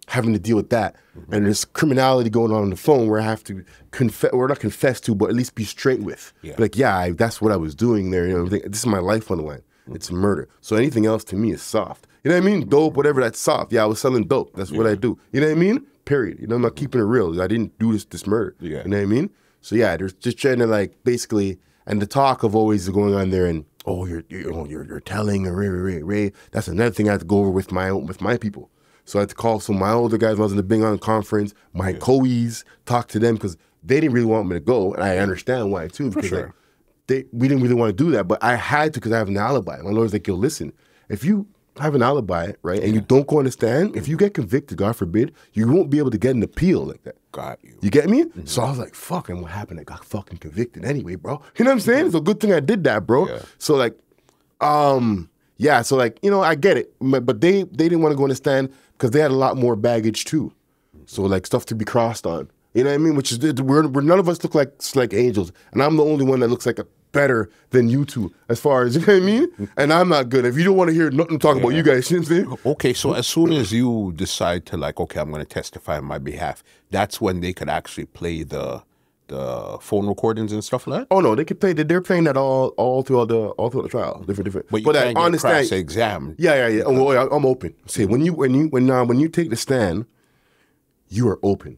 having to deal with that. And there's criminality going on the phone where I have to not confess to, but at least be straight with. Like, that's what I was doing there. You know, this is my life on the line. It's murder. So anything else to me is soft. You know what I mean? Dope, whatever, that's soft. Yeah, I was selling dope. That's what I do. You know what I mean? Period. You know, I'm not keeping it real. I didn't do this murder. You know what I mean? So yeah, there's just trying to like basically, and the talk of always going on there and, oh, you're telling, Ray. That's another thing I have to go over with my people. So I had to call some of my older guys when I was in the Bing On conference, my co-es, talk to them because they didn't really want me to go, and I understand why too. Because we didn't really want to do that, but I had to because I have an alibi. My lawyer's like, yo, listen, if you have an alibi, right, and you don't go on the stand, if you get convicted, God forbid, you won't be able to get an appeal like that. Got you. You get me? So I was like, fuck, and what happened? I got fucking convicted anyway, bro. You know what I'm saying? It's a good thing I did that, bro. So like, so like, you know, I get it, but they didn't want to go on the stand because they had a lot more baggage too. So like stuff to be crossed on. You know what I mean? Which is, we're none of us look like angels. And I'm the only one that looks like a better than you two as far as, you know what I mean? And I'm not good. If you don't want to hear nothing talk about you guys, you know what I'm saying? Okay, so as soon as you decide to like, okay, I'm going to testify on my behalf, that's when they could actually play the phone recordings and stuff like that? Oh no, they could play. They're playing that all throughout the trial, different. But you can't get cross-examined. Yeah. Oh, well, I'm open. See, when you take the stand, you are open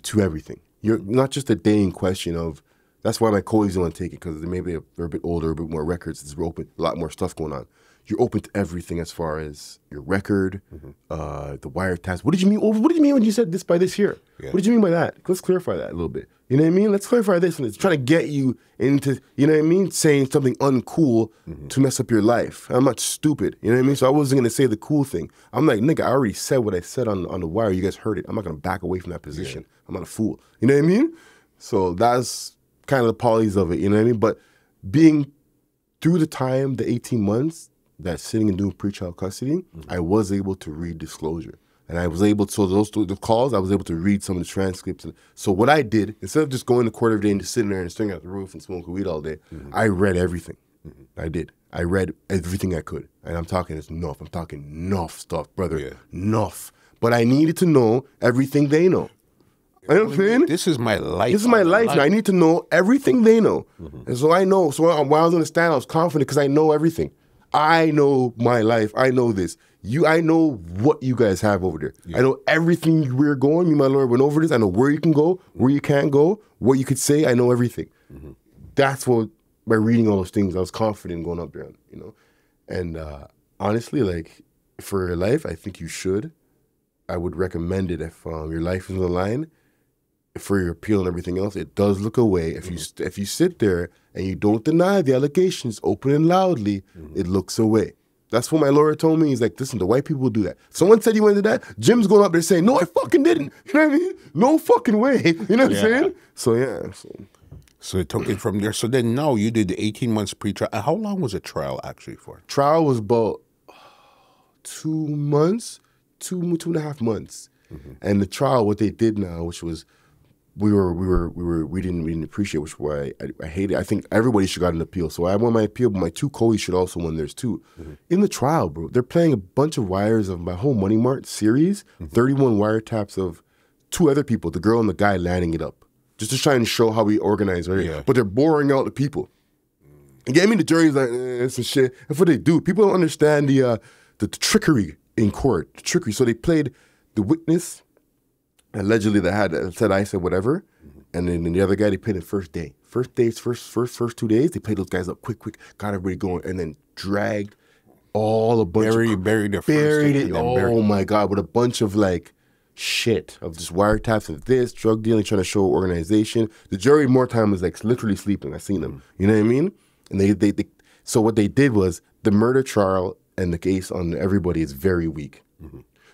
to everything. You're not just a day in question of. That's why my co-es don't want to take it because they're a bit older, a bit more records. It's open, a lot more stuff going on. You're open to everything as far as your record, the wiretaps. What did you mean? What did you mean when you said this by this here? What did you mean by that? Let's clarify that a little bit. You know what I mean? Let's clarify this. And it's trying to get you into, you know what I mean? Saying something uncool to mess up your life. I'm not stupid. You know what I mean? So I wasn't going to say the cool thing. I'm like, nigga, I already said what I said on the wire. You guys heard it. I'm not going to back away from that position. I'm not a fool. You know what I mean? So that's kind of the polys of it. You know what I mean? But being through the time, the 18 months, that sitting and doing pretrial custody, I was able to read disclosure. And I was able to, so the calls, I was able to read some of the transcripts. So what I did, instead of just going to court every day and just sitting there and staring out the roof and smoking weed all day, I read everything. I did. I read everything I could. And I'm talking enough. I'm talking enough stuff, brother. Yeah. Enough. But I needed to know everything they know. You know what I'm saying? This is my life. This is my life now. I need to know everything they know. And so I know. So while I was on the stand, I was confident because I know everything. I know my life. I know this. I know what you guys have over there. Yeah. I know everything we're going. Me and my lawyer went over this. I know where you can go, where you can't go, what you could say. I know everything. That's what, by reading all those things, I was confident going up there, you know. And honestly, like, for your life, I think you should. I would recommend it if your life is on the line. For your appeal and everything else, it does look away. If you sit there and you don't deny the allegations open and loudly, it looks away. That's what my lawyer told me. He's like, listen, the white people do that. Someone said you went to that. Jim's going up there saying, no, I fucking didn't. You know what I mean? No fucking way. You know what I'm saying? So, yeah. So it took it from there. So then now you did the 18 months pre-trial. How long was a trial actually for? Trial was about 2 months, two and a half months. And the trial, what they did now, which was, we didn't appreciate, which is why I hate it. I think everybody should got an appeal. So I won my appeal, but my two co-leads should also won theirs too. In the trial, bro, they're playing a bunch of wires of my whole Money Mart series, 31 wiretaps of 2 other people, the girl and the guy lining it up, just to try and show how we organize, right? Yeah. But they're boring out the people. And I mean, the jury's like, it's some shit. That's what they do. People don't understand the trickery in court, the trickery. So they played the witness, allegedly that said I said whatever, and then the other guy they played the first day. First 2 days, they played those guys up quick, got everybody going, and then dragged all a bunch buried it. Oh my God, with a bunch of like shit of just wiretaps of this, drug dealing, trying to show organization. The jury more time was like literally sleeping. I seen them. You know what I mean? And they so what they did was the murder trial and the case on everybody is very weak.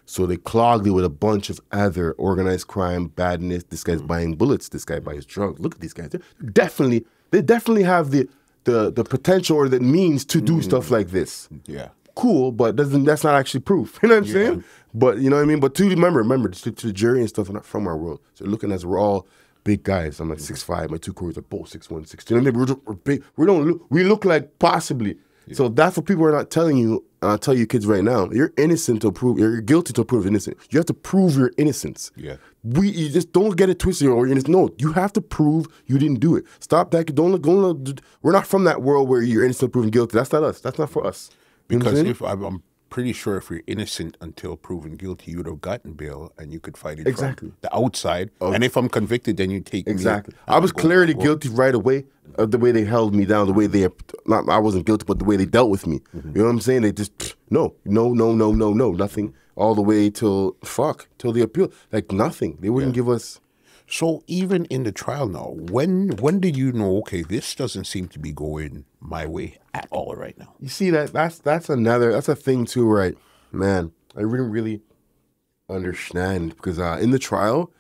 So they clogged it with a bunch of other organized crime, badness. This guy's buying bullets. This guy buys drugs. Look at these guys. They definitely have the potential or the means to do stuff like this. Yeah. Cool, but that's not actually proof. You know what I'm saying? But you know what I mean? But remember, to the jury and stuff are not from our world. So looking as we're all big guys. I'm like 6'5". My two co-leads are both 6'1", 6'2". You know what I mean? We're big. We look like possibly. Yeah. So that's what people are not telling you. And I'll tell you kids right now, you're innocent to prove, you're guilty to prove innocent. You have to prove your innocence. Yeah. You just don't get it twisted or you're innocent. No, you have to prove you didn't do it. Stop that. We're not from that world where you're innocent proven guilty. That's not us. That's not for us. Because I'm pretty sure if you're innocent until proven guilty, you would have gotten bail and you could fight it from the outside. And if I'm convicted, then you take me. I was clearly guilty right away of the way they held me down, the way I wasn't guilty, but the way they dealt with me. You know what I'm saying? They just, no, nothing. All the way till the appeal. Like nothing. They wouldn't give us. So even in the trial now, when did you know, okay, this doesn't seem to be going my way at all right now? You see, that's a thing too, right? Man, I really understand because in the trial,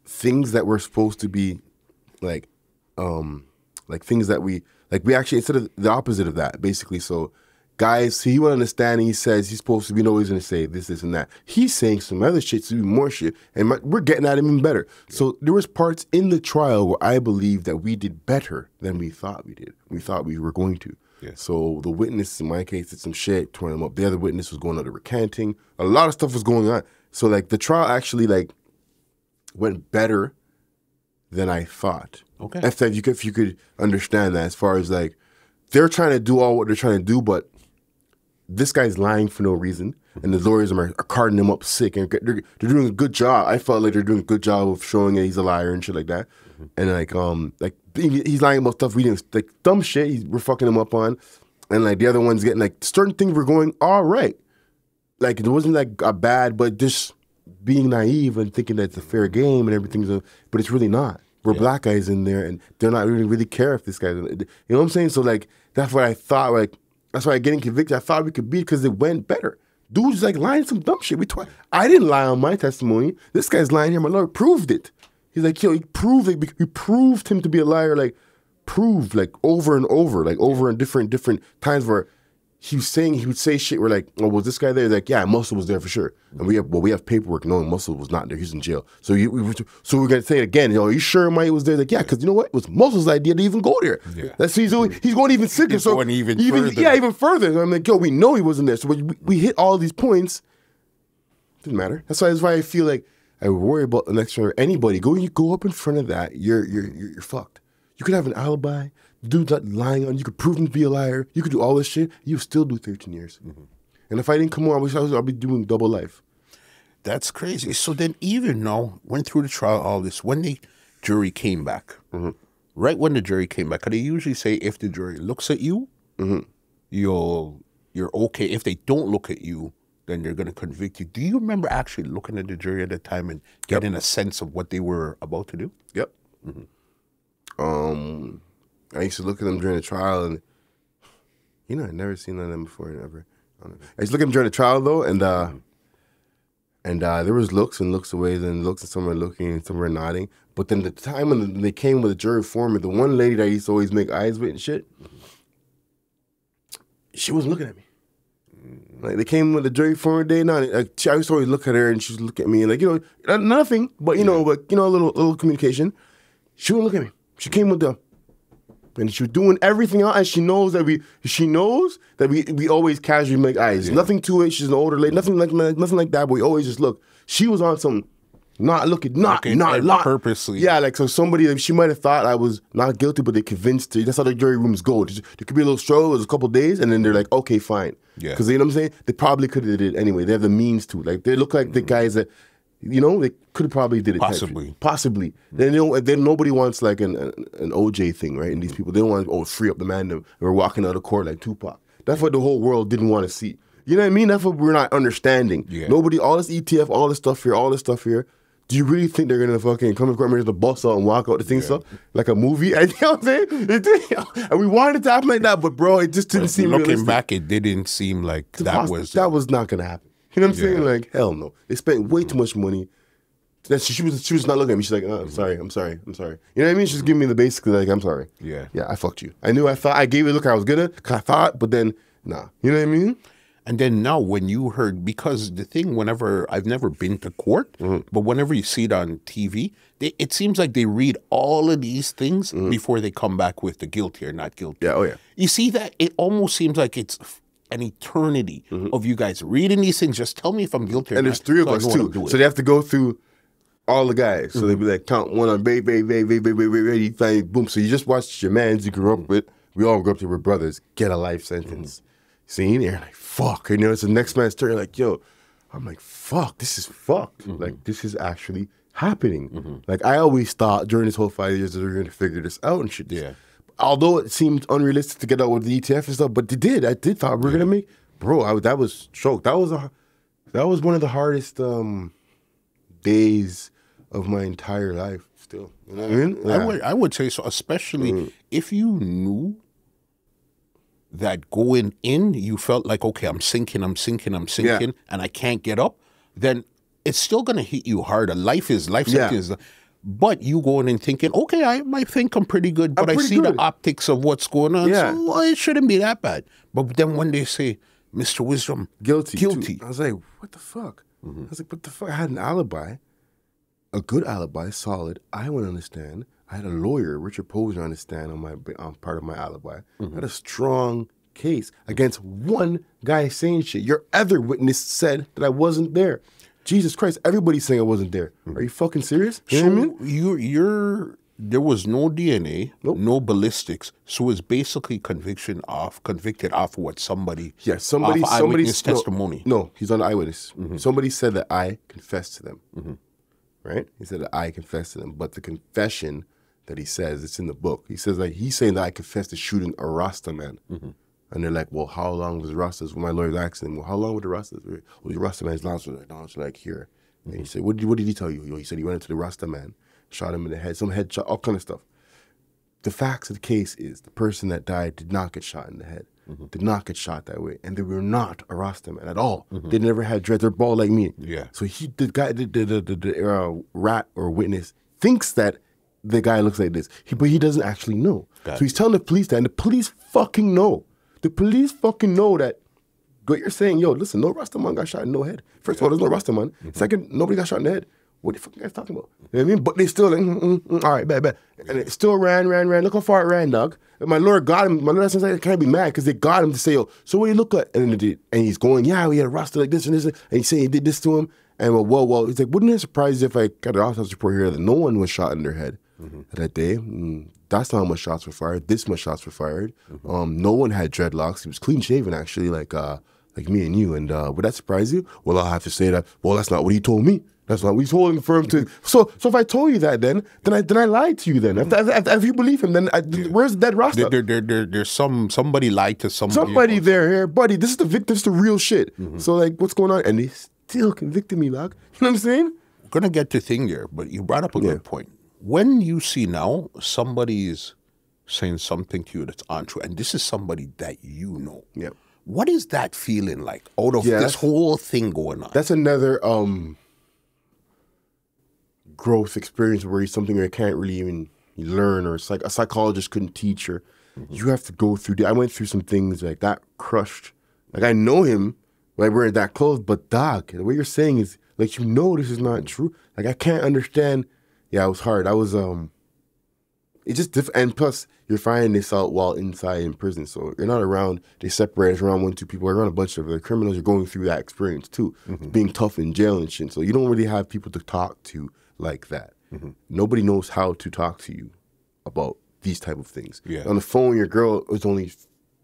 things that were supposed to be like things that we actually, instead of the opposite of that, basically. So guys, he would understand, and he says he's supposed to be, he's going to say this, and that. He's saying some other shit, to do more shit, and we're getting at him even better. So there was parts in the trial where I believe that we did better than we thought we did. We thought we were going to. Yeah. So the witness, in my case, did some shit, tore him up. The other witness was going under recanting. A lot of stuff was going on. So like the trial actually like went better than I thought. Okay. If you could understand that, as far as like they're trying to do all what they're trying to do, but this guy's lying for no reason, and the lawyers are carting him up sick, and they're doing a good job. I felt like they're doing a good job of showing that he's a liar and shit like that. And like he's lying about stuff we didn't, like dumb shit we're fucking him up on, and like the other one's getting like certain things were going all right. Like it wasn't like a bad, but just being naive and thinking that it's a fair game and everything's but it's really not. We're black guys in there, and they're not really care if this guy's, you know what I'm saying? So like that's what I thought. Like that's why getting convicted, I thought we could beat because it went better. Dude's like lying some dumb shit. I didn't lie on my testimony. This guy's lying here. My lawyer proved it. He's like, yo, he proved it. We proved him to be a liar. Like proved like over and over, like over in different times where he would say shit. We're like, oh, was this guy there? Like, yeah, Muscle was there for sure. And we have paperwork knowing Muscle was not there. He's in jail. So we're gonna say it again. You know, are you sure Mike was there? Like, yeah, because you know what? It was Muscle's idea to even go there. Yeah. He's going even sicker. He's going even further. Yeah, even further. So I'm like, yo, we know he wasn't there. So we hit all these points. Didn't matter. That's why I feel like I worry about the next time. Anybody you go up in front of that, you're fucked. You could have an alibi. Dude that lying on you could prove him to be a liar. You could do all this shit. You still do 13 years. And if I didn't come on, I'll be doing double life. That's crazy. So then even now, went through the trial, all this, when the jury came back, right when the jury came back, they usually say if the jury looks at you, you're okay. If they don't look at you, then they're going to convict you. Do you remember actually looking at the jury at the time and getting a sense of what they were about to do? Yep. I used to look at them during the trial, and I'd never seen none of them before, never. I used to look at them during the trial though, and there was looks and looks away, then looks, and some were looking and some were nodding. But then the time when they came with the jury foreman, the one lady that I used to always make eyes with and shit, she wasn't looking at me. Like they came with the jury foreman day, I used to always look at her and she would look at me, and like nothing, but a little communication. She wouldn't look at me. She came with and she was doing everything else, and she knows that we always casually make eyes. Nothing to it. She's an older lady. Nothing like that. But we always just look. She was on some not purposely. Yeah, like so somebody she might have thought I was not guilty, but they convinced her. That's how the jury rooms go. There could be a little struggle. There's a couple days, and then they're like, okay, fine. Yeah. Because you know what I'm saying. They probably could have did it anyway. They have the means to. Like they look like the guys that. They could have probably did it. Possibly. Then nobody wants like an OJ thing, right? And these people, they don't want to free up the man that we're walking out of court like Tupac. That's what the whole world didn't want to see. You know what I mean? That's what we're not understanding. Yeah. Nobody, all this ETF, all this stuff here. Do you really think they're gonna fucking come to court and the bus out and walk out the thing stuff like a movie? You know what I'm saying? And we wanted it to happen like that, but bro, it just didn't seem realistic. Looking back, it didn't seem like that was not gonna happen. You know what I'm saying? Like, hell no. They spent way too much money. She was not looking at me. She's like, oh, I'm sorry. You know what I mean? She's giving me the basically like, I'm sorry. Yeah, I fucked you. I gave it a look I was gonna, cause I thought, but then, nah. You know what I mean? And then now when you heard, because the thing, I've never been to court, but whenever you see it on TV, it seems like they read all of these things before they come back with the guilty or not guilty. Yeah, oh yeah. You see that? It almost seems like it's an eternity of you guys reading these things. Just tell me if I'm guilty or not. And there's three of us too. So they have to go through all the guys. So they'd be like, count one on, ready, boom. So you just watched your mans you grew up with. We all grew up with brothers. Get a life sentence. See, and you're like, fuck. And it's the next man's turn. You're like, yo. I'm like, fuck. This is fucked. Like, this is actually happening. Like, I always thought during this whole 5 years that we were going to figure this out and shit. Yeah. Although it seemed unrealistic to get out with the ETF and stuff, but they did. I did thought we were gonna make. Bro, that was choked. That was one of the hardest days of my entire life. Still, you know what I mean? Yeah. I would say so, especially if you knew that going in, you felt like, okay, I'm sinking, and I can't get up. Then it's still gonna hit you harder. Life is. But you going in thinking, okay, I might think I'm pretty good, but I see the optics of what's going on, so it shouldn't be that bad. But then when they say, Mr. Wisdom, guilty. I was like, what the fuck? I was like, what the fuck? I had an alibi, a good alibi, solid. I would understand. I had a lawyer, Richard Posner, understand on part of my alibi. I had a strong case against one guy saying shit. Your other witness said that I wasn't there. Jesus Christ, everybody's saying I wasn't there. Are you fucking serious? You know what I mean? There was no DNA, no ballistics, so it's basically convicted off what somebody eyewitness testimony. No, he's on eyewitness. Somebody said that I confessed to them. Right? He said that I confessed to them, but the confession that he says, it's in the book. He says like he's saying that I confessed to shooting a Rasta man. And they're like, well, how long was the Rastas? When my lawyer's asking him, well, how long were the Rastas? Well, the Rasta man's last was like here. And he said, what did he tell you? He said he went into the Rasta man, shot him in the head, some headshot, all kind of stuff. The facts of the case is the person that died did not get shot in the head, did not get shot that way, and they were not a Rasta man at all. They never had dreads. They're bald like me. Yeah. So the guy, the rat or witness thinks that the guy looks like this, but he doesn't actually know. So he's telling the police that, and the police fucking know. The police fucking know that what you're saying, yo, listen, no Rastaman got shot in no head. First of all, there's no Rastaman. Second, nobody got shot in the head. What the fuck you guys talking about? You know what I mean? But they still like, all right, bet. And it still ran. Look how far it ran, dog. And my lawyer got him. My lawyer said, can't be mad because they got him to say, yo, so what do you look at? And he's going, yeah, we had a Rasta like this and this. And he's saying he did this to him. And well, he's like, wouldn't it surprise you if I got an autopsy report here that no one was shot in their head that day? That's not how much shots were fired. This much shots were fired. No one had dreadlocks. He was clean shaven, actually, like me and you. And would that surprise you? Well, I'll have to say that. Well, that's not what he told me. That's not what he told him for him to. So if I told you that, then I lied to you. Then if you believe him, then where's the dead Rasta? There's somebody lied to somebody. Somebody there, here, buddy. This is the victim. This is the real shit. So like, what's going on? And they still convicted me, dog. You know what I'm saying? We're gonna get to thing there, but you brought up a good point. When you see now somebody's saying something to you that's untrue, and this is somebody that you know. Yeah. What is that feeling like out of this whole thing going on? That's another growth experience where it's something I can't really even learn, or it's like a psychologist couldn't teach, or you have to go through. I went through some things like that, crushed. Like I know him, like we're that close, but dog, what you're saying is like, this is not true. Like I can't understand. Yeah, it was hard. I was it's just different, and plus you're finding this out while inside in prison, so you're not around. They separate us around 1-2 people. You're around a bunch of the criminals. You're going through that experience too, being tough in jail and shit. So you don't really have people to talk to like that. Nobody knows how to talk to you about these type of things. On the phone, your girl is only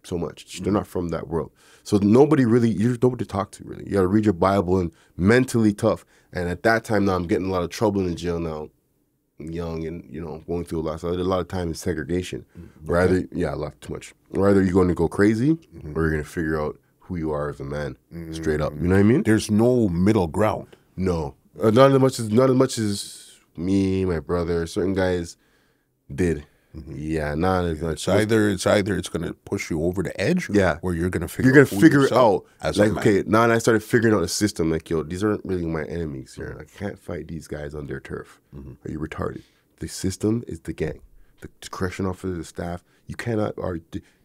so much. They're not from that world. So nobody really, you're nobody to talk to really. You got to read your Bible and mentally tough. And at that time now, I'm getting a lot of trouble in jail now. I'm young and, going through a lot. So I did a lot of time in segregation. Or either, I left too much. Or either you're going to go crazy or you're going to figure out who you are as a man, straight up. You know what I mean? There's no middle ground. No. Not as much as me, my brother, certain guys did. Yeah, not as much. It's either it's going to push you over the edge, or you're going to figure it out. Like, okay, now I started figuring out the system. Like, yo, these aren't really my enemies here. I can't fight these guys on their turf. Are you retarded? The system is the gang, the correction officer, the staff. You cannot.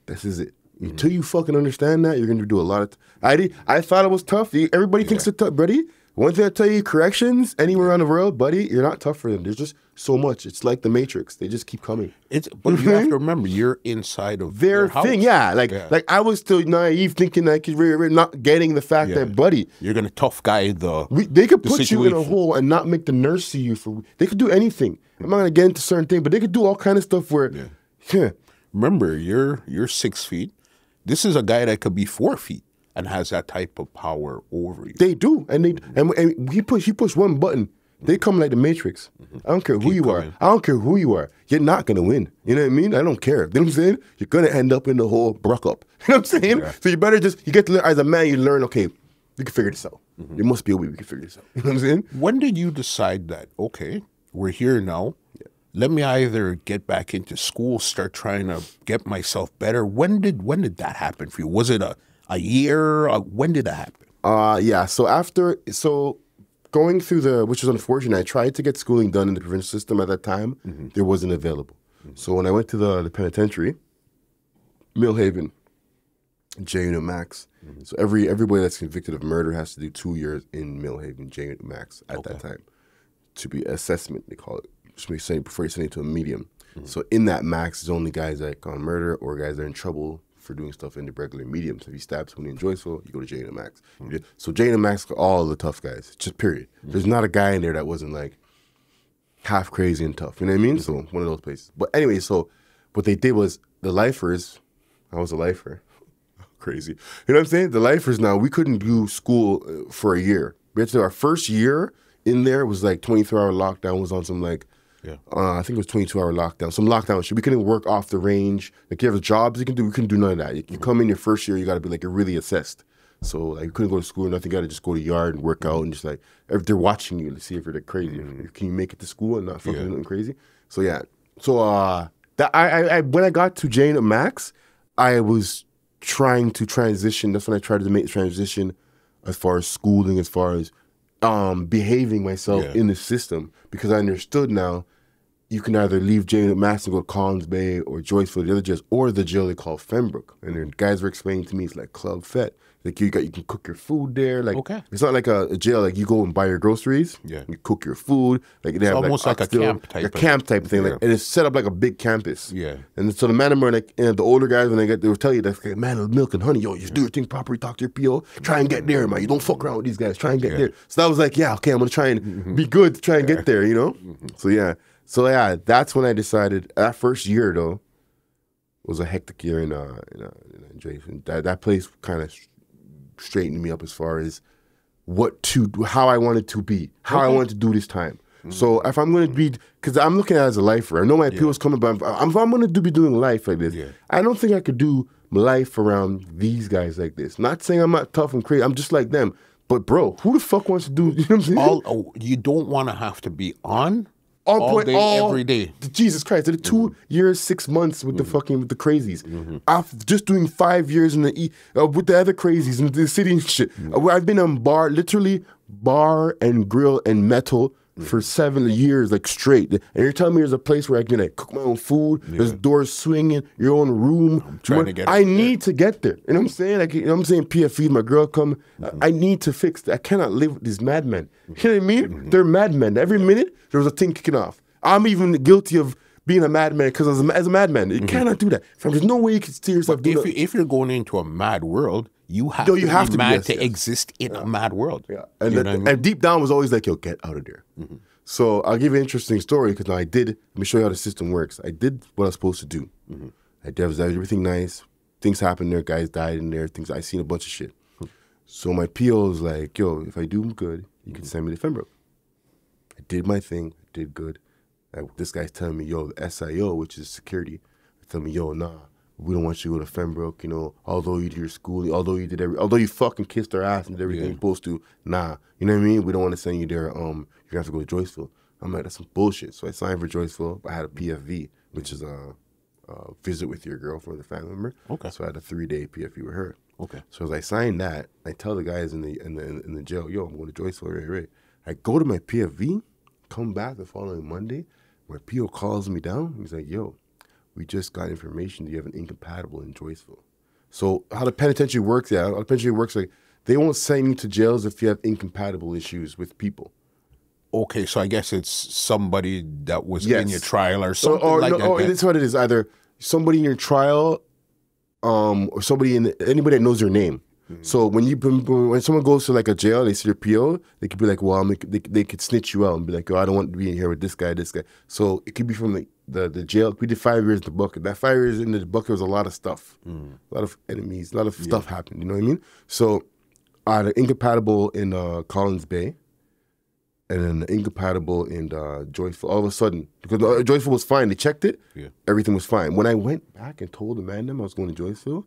This is it. Until you fucking understand that, you're going to do a lot of. I thought it was tough. Everybody thinks it's tough, buddy. One thing I tell you, corrections anywhere around the world, buddy, you're not tough for them. There's just so much. It's like the Matrix. They just keep coming. But you have to remember, you're inside of their thing. Yeah, like I was still naive, thinking like we're not getting the fact that, buddy, you're gonna tough guy they could put you in a hole and not make the nurse see you for. They could do anything. I'm not gonna get into certain things, but they could do all kind of stuff where. Remember, you're 6 feet. This is a guy that could be 4 feet and has that type of power over you. They do, and he push one button. They come like the Matrix. I don't care who you are. I don't care who you are. You're not gonna win. You know what I mean? I don't care. You know what I'm saying? You're gonna end up in the hole, bruck up. You know what I'm saying? So you better you get to learn as a man. You learn. Okay, we can figure this out. There must be a way we can figure this out. You know what I'm saying? When did you decide that? Okay, we're here now. Let me either get back into school, start trying to get myself better. When did that happen for you? Was it a year? When did that happen? So going through which was unfortunate, I tried to get schooling done in the provincial system at that time. There wasn't available. So when I went to the penitentiary, Millhaven, J-Unit Max. So everybody that's convicted of murder has to do 2 years in Millhaven, J-Unit Max at that time. To be assessment, they call it. Before you send it to a medium. So in that max, there's only guys that on murder or guys that are in trouble for doing stuff in the regular medium. So if you stab somebody in Joyceville, you go to J&M Max. So J&M Max got all the tough guys, just period. There's not a guy in there that wasn't like half crazy and tough. You know what I mean? So one of those places. But anyway, so what they did was the lifers, I was a lifer. Crazy. You know what I'm saying? The lifers now, we couldn't do school for a year. We had to, our first year in there was like 24-hour lockdown, was on some like, I think it was 22-hour lockdown, some lockdown shit. We couldn't work off the range. Like you have jobs you can do, we couldn't do none of that. You come in your first year, you got to be like, you're really assessed. So like you couldn't go to school or nothing. You got to just go to the yard and work out and just like, if they're watching you to see if you're like crazy. Can you make it to school and not fucking nothing crazy? So yeah. So that I when I got to Jane Max, I was trying to transition. That's when I tried to make the transition as far as schooling, as far as behaving myself in the system, because I understood now you can either leave J Unit Max and go to Collins Bay or Joyceville, the other jails, or the jail they call Fembrook. And then guys were explaining to me it's like Club Fed. Like you can cook your food there. Like it's not like a jail. Like you go and buy your groceries. Yeah. You cook your food. Like they have almost like a camp type. A camp type thing. Yeah. Like, and it's set up like a big campus. Yeah. And so the man are like, and the older guys when they will tell you that's like, man of milk and honey. Yo, you do your thing properly. Talk to your PO. Try and get there, man. You don't fuck around with these guys. Try and get there. So that was like, yeah, okay, I'm gonna try and be good to try and get there. You know. So yeah, that's when I decided. That first year though was a hectic year in Jason. That place kind of straightened me up as far as how I wanted to be, how I wanted to do this time. So if I'm going to be, because I'm looking at it as a lifer. I know my appeal's coming, but if I'm going to be doing life like this, I don't think I could do life around these guys like this. Not saying I'm not tough and crazy. I'm just like them. But bro, who the fuck wants to do, you know what I'm saying? You don't want to have to be on all day, every day. Jesus Christ! I did 2 years, 6 months with the crazies. After just doing 5 years in the with the other crazies in the city and shit. I've been on literally bar and grill and metal for 7 years, like straight. And you're telling me there's a place where I can cook my own food. There's doors swinging, your own room. I'm trying to get. I need to get there. You know what I'm saying? Like, you know what I'm saying? PFE, my girl come. I need to fix that. I cannot live with these madmen. You know what I mean? They're madmen. Every minute there was a thing kicking off. I'm even guilty of being a madman because as a madman, you cannot do that. There's no way you can steer yourself. If you're going into a mad world, you have to be mad to exist in a mad world. Yeah, and deep down was always like, yo, get out of there. So I'll give you an interesting story because now let me show you how the system works. I did what I was supposed to do. I did everything nice. Things happened there. Guys died in there. I seen a bunch of shit. So my PO was like, yo, if I do good, you can send me to Fembrook. I did my thing. I did good. This guy's telling me, yo, the SIO, which is security, telling me, yo, nah, we don't want you to go to Fembrook, you know, although you did your schooling, although you fucking kissed our ass and did everything you're supposed to, nah, you know what I mean? We don't want to send you there, you're going to have to go to Joyceville. I'm like, that's some bullshit. So I signed for Joyceville. I had a PFV, which is a visit with your girlfriend or family member. Okay. So I had a 3-day PFV with her. Okay. So as I signed that, I tell the guys in the jail, yo, I'm going to Joyceville, right. I go to my PFV, come back the following Monday, my PO calls me down. He's like, yo, we just got information that you have an incompatible in Joyceville. So how the penitentiary works, like they won't send you to jails if you have incompatible issues with people. Okay, so I guess it's somebody that was in your trial or something like that. Oh, that's what it is. Either somebody in your trial or anybody that knows your name. So when someone goes to like a jail, they see your PO, they could be like, well, they could snitch you out and be like, oh, I don't want to be in here with this guy. So it could be from the jail. We did 5 years in the bucket. That 5 years in the bucket was a lot of stuff, a lot of enemies, a lot of stuff happened. You know what I mean? So I had an incompatible in Collins Bay, and then an incompatible in Joyceville. All of a sudden, because Joyceville was fine, they checked it. Yeah. Everything was fine. When I went back and told the man I was going to Joyceville.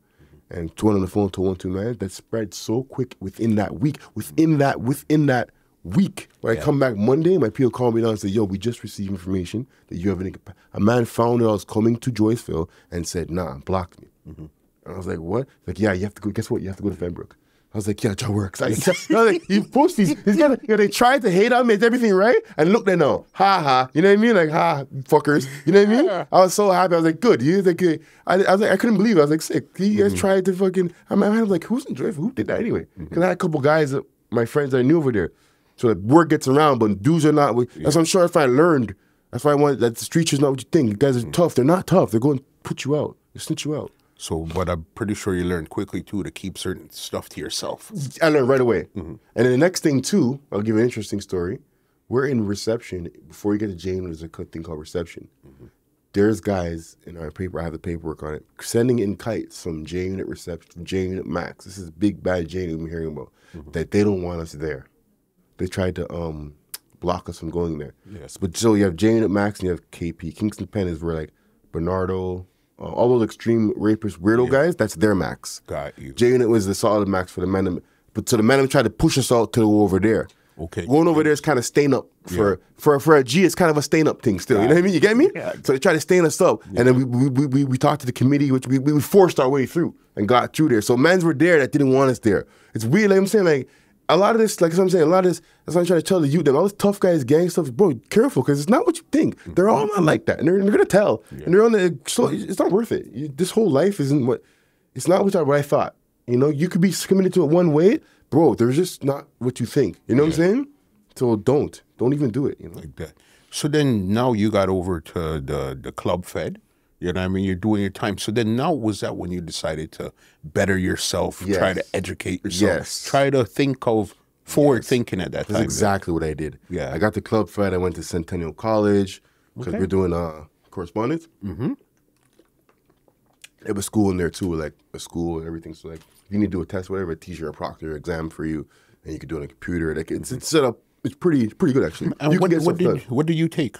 And two on the phone to 1-2 man, that spread so quick within that week. Within that week, when I come back Monday, my PO called me down and said, yo, we just received information that you have a man found out I was coming to Joyceville and said, nah, blocked me. And I was like, what? Like, yeah, you have to go, guess what? You have to go to Fembrook. I was like, yeah, that works. I was like, you post these guys, they tried to hate on me, it's everything right? And look, they know, ha ha, you know what I mean? Like, ha, fuckers, you know what I mean? I was so happy. I was like, good. He was like, I was like, I couldn't believe it. I was like, sick. He guys tried to fucking, I was like, who's in Joyful? Who did that anyway? Because I had a couple guys, my friends that I knew over there. So the word gets around, but dudes are not. That's what I'm sure if I learned. That's why I wanted, that the streets is not what you think. You guys are tough. They're not tough. They're going to put you out. They snitch you out. So, but I'm pretty sure you learned quickly, too, to keep certain stuff to yourself. I learned right away. And then the next thing, too, I'll give you an interesting story. We're in reception. Before you get to Jane, there's a thing called reception. There's guys in our paper, I have the paperwork on it, sending in kites from J Unit reception, from J Unit Max. This is big bad J Unit we're hearing about, that they don't want us there. They tried to block us from going there. Yes. But so you have J Unit Max and you have KP. Kingston Penn is where like Bernardo, all those extreme rapist weirdo guys, that's their max. Got you. J Unit was the solid max for the men. But so the men tried to push us out to go over there. Okay. Going over there is kind of stain up for a G. It's kind of a stain up thing still. You know what I mean? You get me? Yeah. So they try to stain us up, and then we talked to the committee, which we forced our way through and got through there. So men's were there that didn't want us there. It's weird. Like I'm saying, like a lot of this, like what I'm saying, a lot of this, that's what I'm trying to tell the youth, that all this tough guys, gang stuff, bro, careful, because it's not what you think. They're all not like that, and they're going to tell. Yeah. And they're on the, so it's not worth it. This whole life isn't what, it's not what I thought. You know, you could be committed to it one way, bro, there's just not what you think. You know what I'm saying? So don't even do it, you know? Like that. So then now you got over to the club fed. You know what I mean? You're doing your time. So then now was that when you decided to better yourself, try to educate yourself, try to think of forward thinking at that time? That's exactly what I did. Yeah. I got the club fed. I went to Centennial College because we're doing correspondence. Mm-hmm. They have a school in there too, like a school and everything. So like if you need to do a test, whatever, a teacher, a proctor, exam for you, and you can do it on a computer. Like it's set up. It's pretty good actually. And what did you take?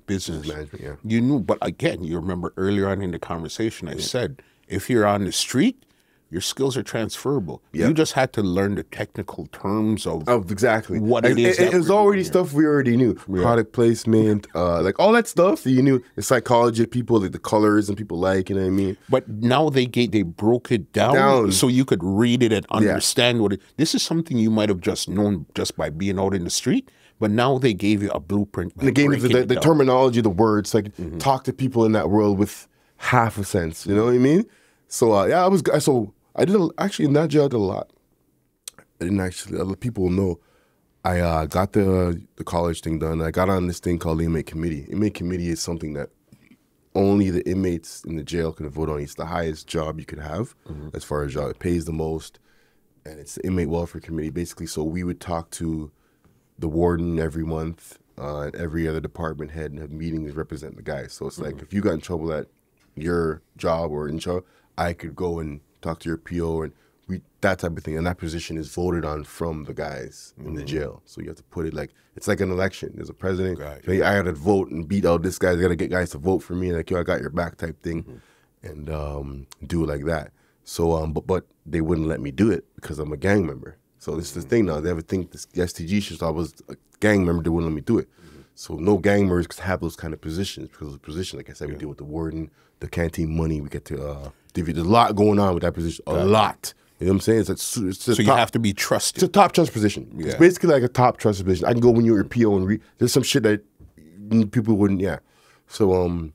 Business management, yeah. You knew, but again, you remember earlier on in the conversation, I said, if you're on the street, your skills are transferable. Yep. You just had to learn the technical terms of exactly what it is. It was already stuff we already knew. Yeah. Product placement, like all that stuff. You knew the psychology of people, like the colors and people like, you know what I mean? But now they broke it down so you could read it and understand what it. This is something you might have just known just by being out in the street. But now they gave you a blueprint. And they gave you the terminology, the words, like talk to people in that world with half a sense. You know what I mean? So I did actually in that jail I did a lot. I didn't actually. Other people know. I got the college thing done. I got on this thing called the inmate committee. Inmate committee is something that only the inmates in the jail can vote on. It's the highest job you could have as far as job. It pays the most, and it's the inmate welfare committee basically. So we would talk to the warden every month, and every other department head, and have meetings representing the guys. So it's like if you got in trouble at your job or in trouble, I could go and talk to your PO and that type of thing. And that position is voted on from the guys in the jail. So you have to put it like, it's like an election. There's a president. Right. So I got to vote and beat out this guy. I got to get guys to vote for me. Like, yo, I got your back type thing. And do it like that. So, but they wouldn't let me do it because I'm a gang member. So this is the thing now. They ever think the STG should, I was a gang member, they wouldn't let me do it. So no gang members could have those kind of positions because of the position, like I said, we deal with the warden, the canteen money, we get to there's a lot going on with that position, a lot. You know what I'm saying? So you have to be trusted. It's a top trust position. Yeah. It's basically like a top trust position. I can go when you're a PO and there's some shit that people wouldn't, So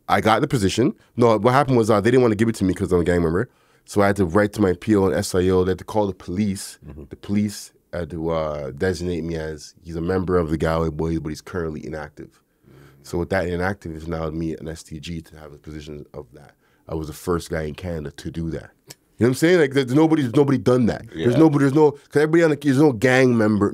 I got the position. No, what happened was they didn't want to give it to me because I'm a gang member. So I had to write to my PO and SIO. They had to call the police. The police had to designate me as he's a member of the Galloway Boyz, but he's currently inactive. So with that inactive, it's now me an STG to have a position of that. I was the first guy in Canada to do that. You know what I'm saying? Like there's nobody done that. Yeah. There's because everybody there's no gang member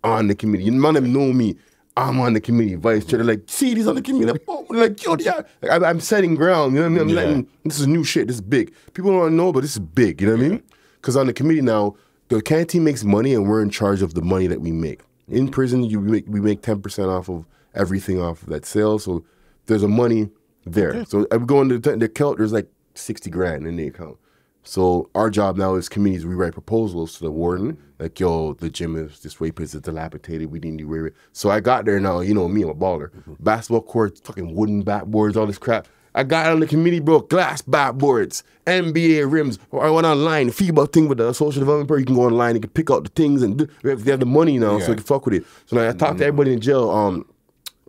on the committee. None of them know me. I'm on the committee, vice chair. They're like, see, he's on the committee. Like, yo, yeah. Like, I'm setting ground. You know what I mean? I'm letting, this is new shit. This is big. People don't know, but this is big. You know what I mean? Because on the committee now, the canteen makes money, and we're in charge of the money that we make. In prison, we make 10% off of everything off of that sale. So there's a money there. Okay. So I'm going to the account. There's like 60 grand in the account. So our job now as committees, we write proposals to the warden, like, yo, the gym is this way, it's dilapidated, we need new way. So I got there now, you know me, I'm a baller. Basketball courts, fucking wooden backboards, all this crap. I got on the committee, bro, glass backboards, NBA rims. I went online, FIBA thing with the social development part, you can go online, you can pick out the things, and they have the money now, so you can fuck with it. So now I talked to everybody in jail.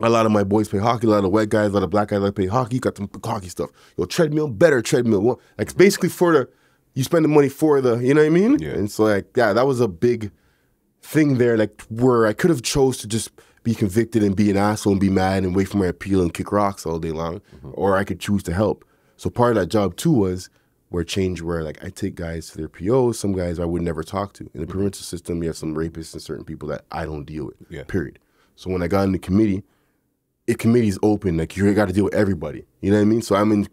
A lot of my boys play hockey, a lot of white guys, a lot of black guys like play hockey, got some hockey stuff. Yo, treadmill, better treadmill. Like, it's basically for the, you spend the money for the, you know what I mean? Yeah. And so like, that was a big thing there, like where I could have chose to just be convicted and be an asshole and be mad and wait for my appeal and kick rocks all day long, or I could choose to help. So part of that job too was where like I take guys to their POs, some guys I would never talk to. In the provincial system, you have some rapists and certain people that I don't deal with, period. So when I got in the committee, committee's open, like you got to deal with everybody, you know what I mean? So I'm in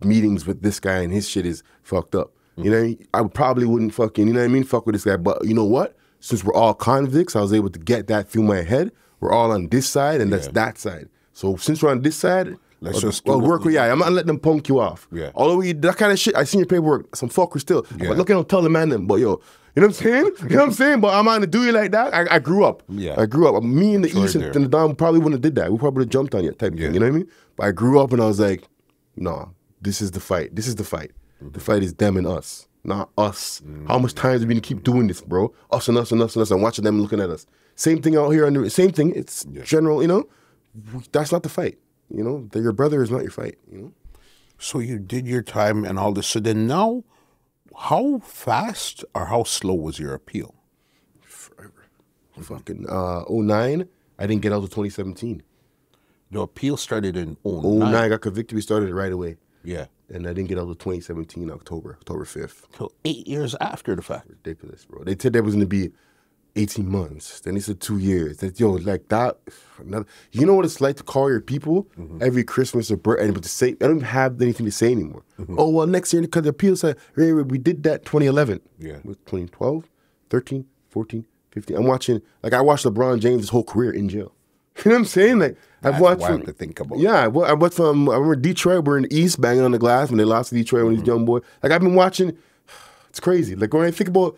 meetings with this guy and his shit is fucked up. You know, I probably wouldn't fucking, you know what I mean, fuck with this guy. But you know what? Since we're all convicts, I was able to get that through my head. We're all on this side, and that's that side. So since we're on this side, let's just work with, I'm not letting them punk you off. Yeah. Although that kind of shit, I seen your paperwork, some fuckers still. Yeah. But look at them, tell the man them, but yo, you know what I'm saying? You know what I'm saying? But I'm not gonna do it like that. I grew up. Yeah. I grew up. Me in the East and the Dom probably wouldn't have did that. We probably would have jumped on you type thing, you know what I mean? But I grew up and I was like, nah, this is the fight. This is the fight. The fight is them and us. not us. How much time do we need to keep doing this, bro? Us and us and us and us, and watching them looking at us. Same thing out here. Same thing. It's general, you know. That's not the fight. You know, that your brother is not your fight. You know. So you did your time and all this. So then now, how fast or how slow was your appeal? Forever. Fucking 09, I didn't get out to 2017. The appeal started in 09. 09, I got convicted. We started it right away. Yeah. And I didn't get out to 2017, October 5th. So 8 years after the fact. Ridiculous, bro. They said there was going to be 18 months. Then they said 2 years. That, yo, like that. Another, you know what it's like to call your people every Christmas or birthday, but to say, I don't even have anything to say anymore. Oh, well, next year, because the appeal said, hey, we did that 2011. Yeah. It was 2012, 13, 14, 15. I'm watching, like, I watched LeBron James' whole career in jail. You know what I'm saying? Like, I've watched wild to think about. Yeah, I watched from, I remember Detroit, we're in the East banging on the glass when they lost to Detroit when he was a young boy. Like, I've been watching, it's crazy. Like, when I think about,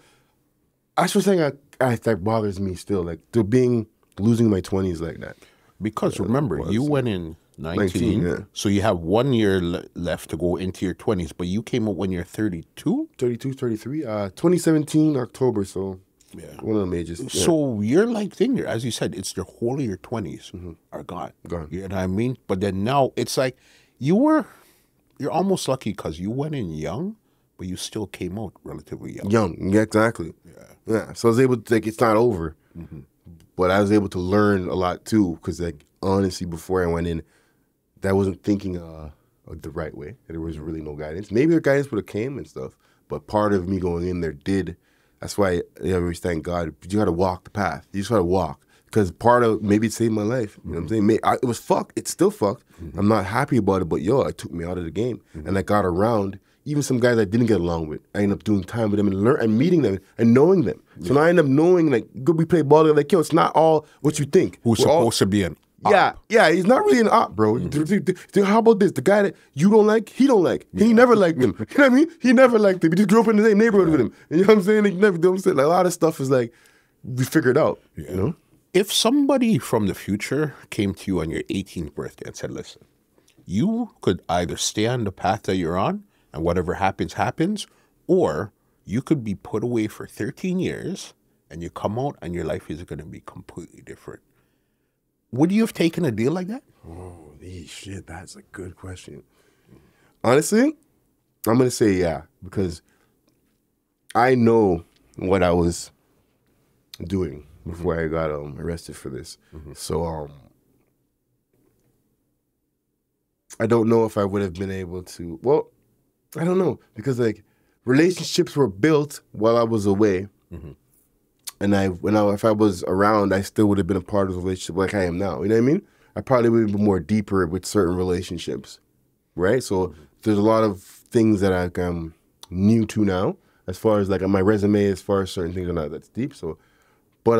that's one thing that bothers me still, like, losing my 20s like that. Because remember, you went in 19 yeah. So you have 1 year left to go into your 20s, but you came out when you're 32? 32, 33, 2017, October, so Yeah. one of the majors. Yeah. So you're like, as you said, it's the whole of your 20s are gone. Gone. You know what I mean? But then now it's like you're almost lucky because you went in young, but you still came out relatively young. Young, yeah, exactly. Yeah. So I was able to, like, it's not over, but I was able to learn a lot too, because, like, honestly, before I went in, I wasn't thinking the right way. There was really no guidance. Maybe the guidance would have came and stuff, but part of me going in there did. That's why I always thank God. You got to walk the path. You just got to walk. Because part of, maybe it saved my life. You know what I'm saying? It was fucked. It's still fucked. I'm not happy about it, but yo, it took me out of the game. And I got around even some guys I didn't get along with. I ended up doing time with them and meeting them and knowing them. So now I end up knowing, like, good, we play ball together. Like, yo, it's not all what you think. Who's supposed to be an op. Yeah, he's not really an op, bro. How about this? The guy that you don't like, he don't like. He never liked him. You know what I mean? He never liked him. He just grew up in the same neighborhood with him. And you know what I'm saying? He never, you know what I'm saying? Like, a lot of stuff is like, we figured out, you know? If somebody from the future came to you on your 18th birthday and said, listen, you could either stay on the path that you're on and whatever happens, happens, or you could be put away for 13 years and you come out and your life is going to be completely different. Would you have taken a deal like that? Holy shit, that's a good question. Honestly, I'm going to say yeah, because I know what I was doing before I got arrested for this. So I don't know if I would have been able to, well, I don't know, because, like, relationships were built while I was away. And if I was around, I still would have been a part of the relationship like I am now. You know what I mean? I probably would have been more deeper with certain relationships, right? So there's a lot of things that I'm new to now, as far as, like, on my resume, as far as certain things are not that's deep. So, but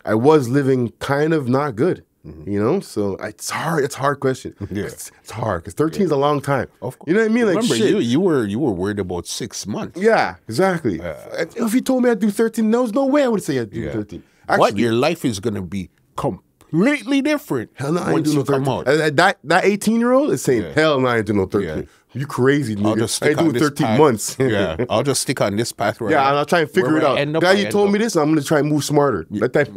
I was living kind of not good, you know? So it's hard. It's a hard question. Yeah. It's hard because 13 is a long time. Of course. You know what I mean? Like, remember, shit. you were worried about 6 months. Yeah, exactly. If you told me I'd do 13, there was no way I would say I'd do 13. But Actually, your life is going to be completely different hell no, I ain't once do no you come 13. out. That 18-year-old is saying, hell no, I ain't do no 13. Yeah. You crazy, I'll nigga. just I ain't stick on doing this 13 path. months. Yeah, I'll just stick on this path. And I'll try and figure it out. Guy, you told me this, I'm going to try and move smarter. Like that.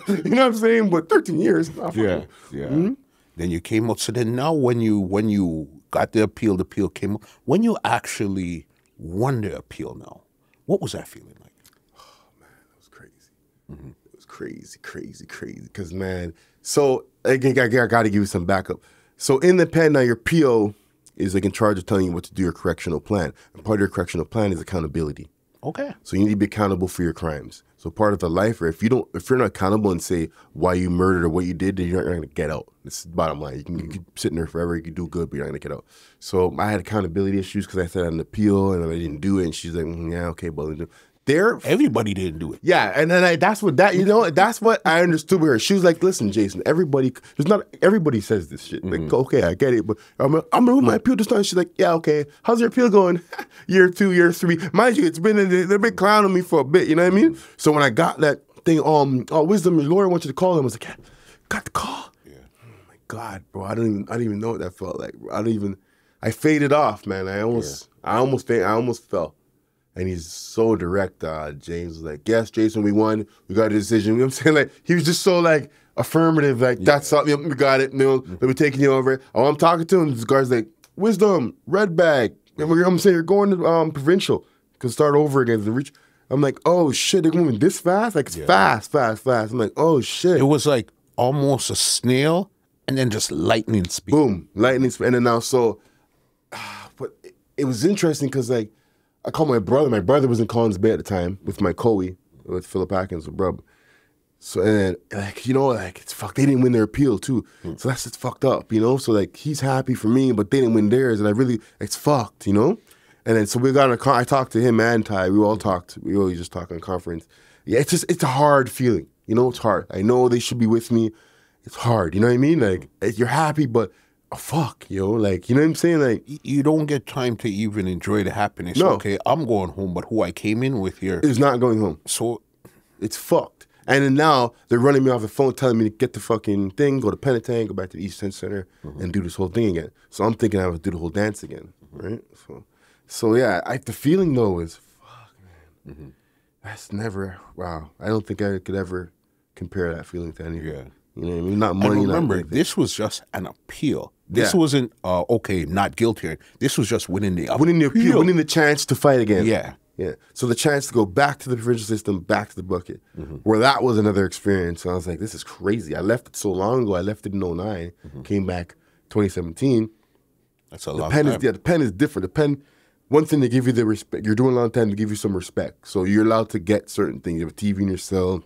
You know what I'm saying? But 13 years. Yeah. Then you came out. So then now when you got the appeal came out. When you actually won the appeal now, what was that feeling like? Oh, man, that was crazy. It was crazy. Because, man, so I got to give you some backup. So in the pen now, your PO is, like, in charge of telling you what to do your correctional plan. And part of your correctional plan is accountability. Okay. So you need to be accountable for your crimes. So part of the life, or if you're not accountable and say why you murdered or what you did, then you're not going to get out. That's the bottom line. You can sit in there forever. You can do good, but you're not going to get out. So I had accountability issues because I said I had an appeal and I didn't do it. And she's like, yeah, okay, but everybody didn't do it. Yeah, and then that's what I understood with her. She was like, listen, Jason, everybody says this shit. Like, okay, I get it, but I'm gonna move my appeal this time. She's like, yeah, okay. How's your appeal going? Year 2, year 3. Mind you, they've been clowning me for a bit, you know what I mean? So when I got that thing, wisdom, your lawyer wants you to call him. I was like, yeah, got the call. Yeah. Oh my God, bro, I don't even know what that felt like, bro. I faded off, man. I almost fell. And he's so direct. James was like, yes, Jason, we won. We got a decision. You know what I'm saying? Like, he was just so, like, affirmative. Like, that's something, we got it. You know, we're taking you over. Oh, I'm talking to him. This guy's like, wisdom, red bag. And I'm saying, you're going to provincial. Can start over again. I'm like, oh, shit, they're moving this fast? Like, it's fast. I'm like, oh, shit. It was like almost a snail and then just lightning speed. Boom, lightning speed. And then now, so, but it was interesting because, like, I called my brother. My brother was in Collins Bay at the time with my Coey, with Philip Atkins, with Brub. So, and like, you know, like, it's fucked. They didn't win their appeal, too. So that's just fucked up, you know? So, like, he's happy for me, but they didn't win theirs. And it's fucked, you know? And then, so we got I talked to him and Ty. We all talked. We always just talk on conference. Yeah, it's a hard feeling. You know, it's hard. I know they should be with me. It's hard. You know what I mean? Like, you're happy, but fuck, yo. Like, you know what I'm saying? Like, you don't get time to even enjoy the happiness. No. Okay, I'm going home, but who I came in with here is not going home. So it's fucked. And then now they're running me off the phone, telling me to get the fucking thing, go to Penitang, go back to the East End Center, and do this whole thing again. So I'm thinking I have to do the whole dance again, right? So yeah, the feeling though is, fuck, man. That's never, wow. I don't think I could ever compare that feeling to anything. Yeah. You know what I mean? Not money, and remember, not this was just an appeal. This wasn't, okay, not guilty. This was just winning the appeal. Winning the chance to fight again. Yeah. Yeah. So the chance to go back to the provincial system, back to the bucket, where that was another experience. And I was like, this is crazy. I left it so long ago. I left it in 09, came back 2017. That's a long time. The pen is different. The pen, one thing, they give you the respect. You're doing a long time to give you some respect. So you're allowed to get certain things. You have a TV in your cell,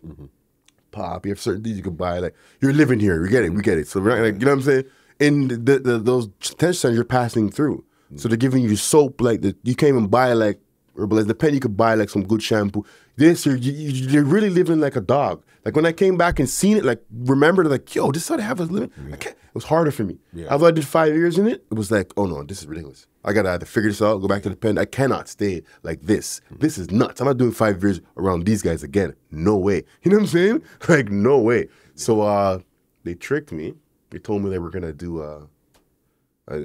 pop. You have certain things you can buy. Like, you're living here. We get it. So we're not, like, you know what I'm saying? In those detention centers, you're passing through. So they're giving you soap. Like, you can't even buy, like, Herbalife. The pen, you could buy, like, some good shampoo. You're really living like a dog. Like, when I came back and seen it, like, remembered, like, yo, this is how they have us living. It was harder for me. After I did 5 years in it, it was like, oh, no, this is ridiculous. I got to either figure this out, go back to the pen. I cannot stay like this. This is nuts. I'm not doing 5 years around these guys again. No way. You know what I'm saying? Like, no way. So they tricked me. They told me they were going to do a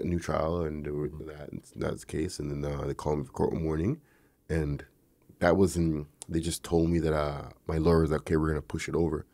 new trial, and that's the case. And then they called me for court one morning. And that was they just told me that my lawyer was like, okay, we're going to push it over.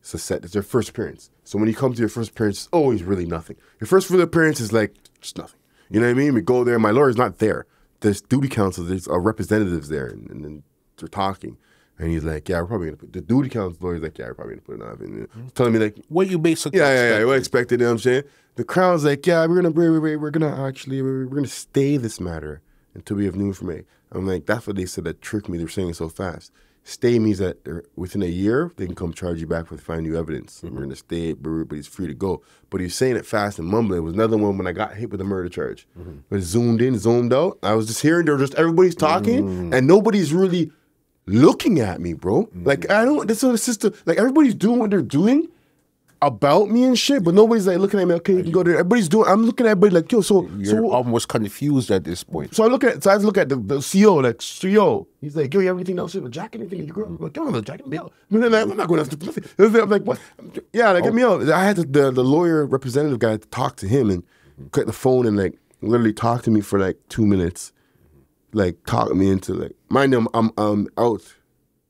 It's their first appearance. So when you come to your first appearance, it's always really nothing. Your first real appearance is like just nothing. You know what I mean? We go there, my lawyer's not there. There's duty counsel, there's representatives there, and then they're talking. And he's like, yeah, we're probably going to put, the duty counsel lawyer's like, yeah, we're probably going to put it on. And telling me like, what you basically yeah, what I expected, you know what I'm saying? The Crown's like, yeah, we're going to stay this matter until we have new information. I'm like, that's what they said that tricked me. They're saying it so fast. Stay means that within a year, they can come charge you back with find new evidence. We're going to stay, but everybody's free to go. But he's saying it fast and mumbling. It was another one when I got hit with a murder charge. But zoomed in, zoomed out. I was just hearing, everybody's talking, and nobody's really looking at me, bro. Like, this is the system, like, everybody's doing what they're doing about me and shit, but nobody's like looking at me, okay, you can go there. Everybody's doing, I'm looking at everybody like, yo, you're almost confused at this point. So I look at the CEO, like, CEO. He's like, yo, you have anything else? A jacket, anything in your girl? I'm like, yo, I have a jacket, I'm not going after nothing. I'm like, what? Yeah, like, get me out. I had the lawyer representative guy to talk to him and get the phone and, like, literally talk to me for, like, 2 minutes. Like, talk me into, like, mind you, I'm out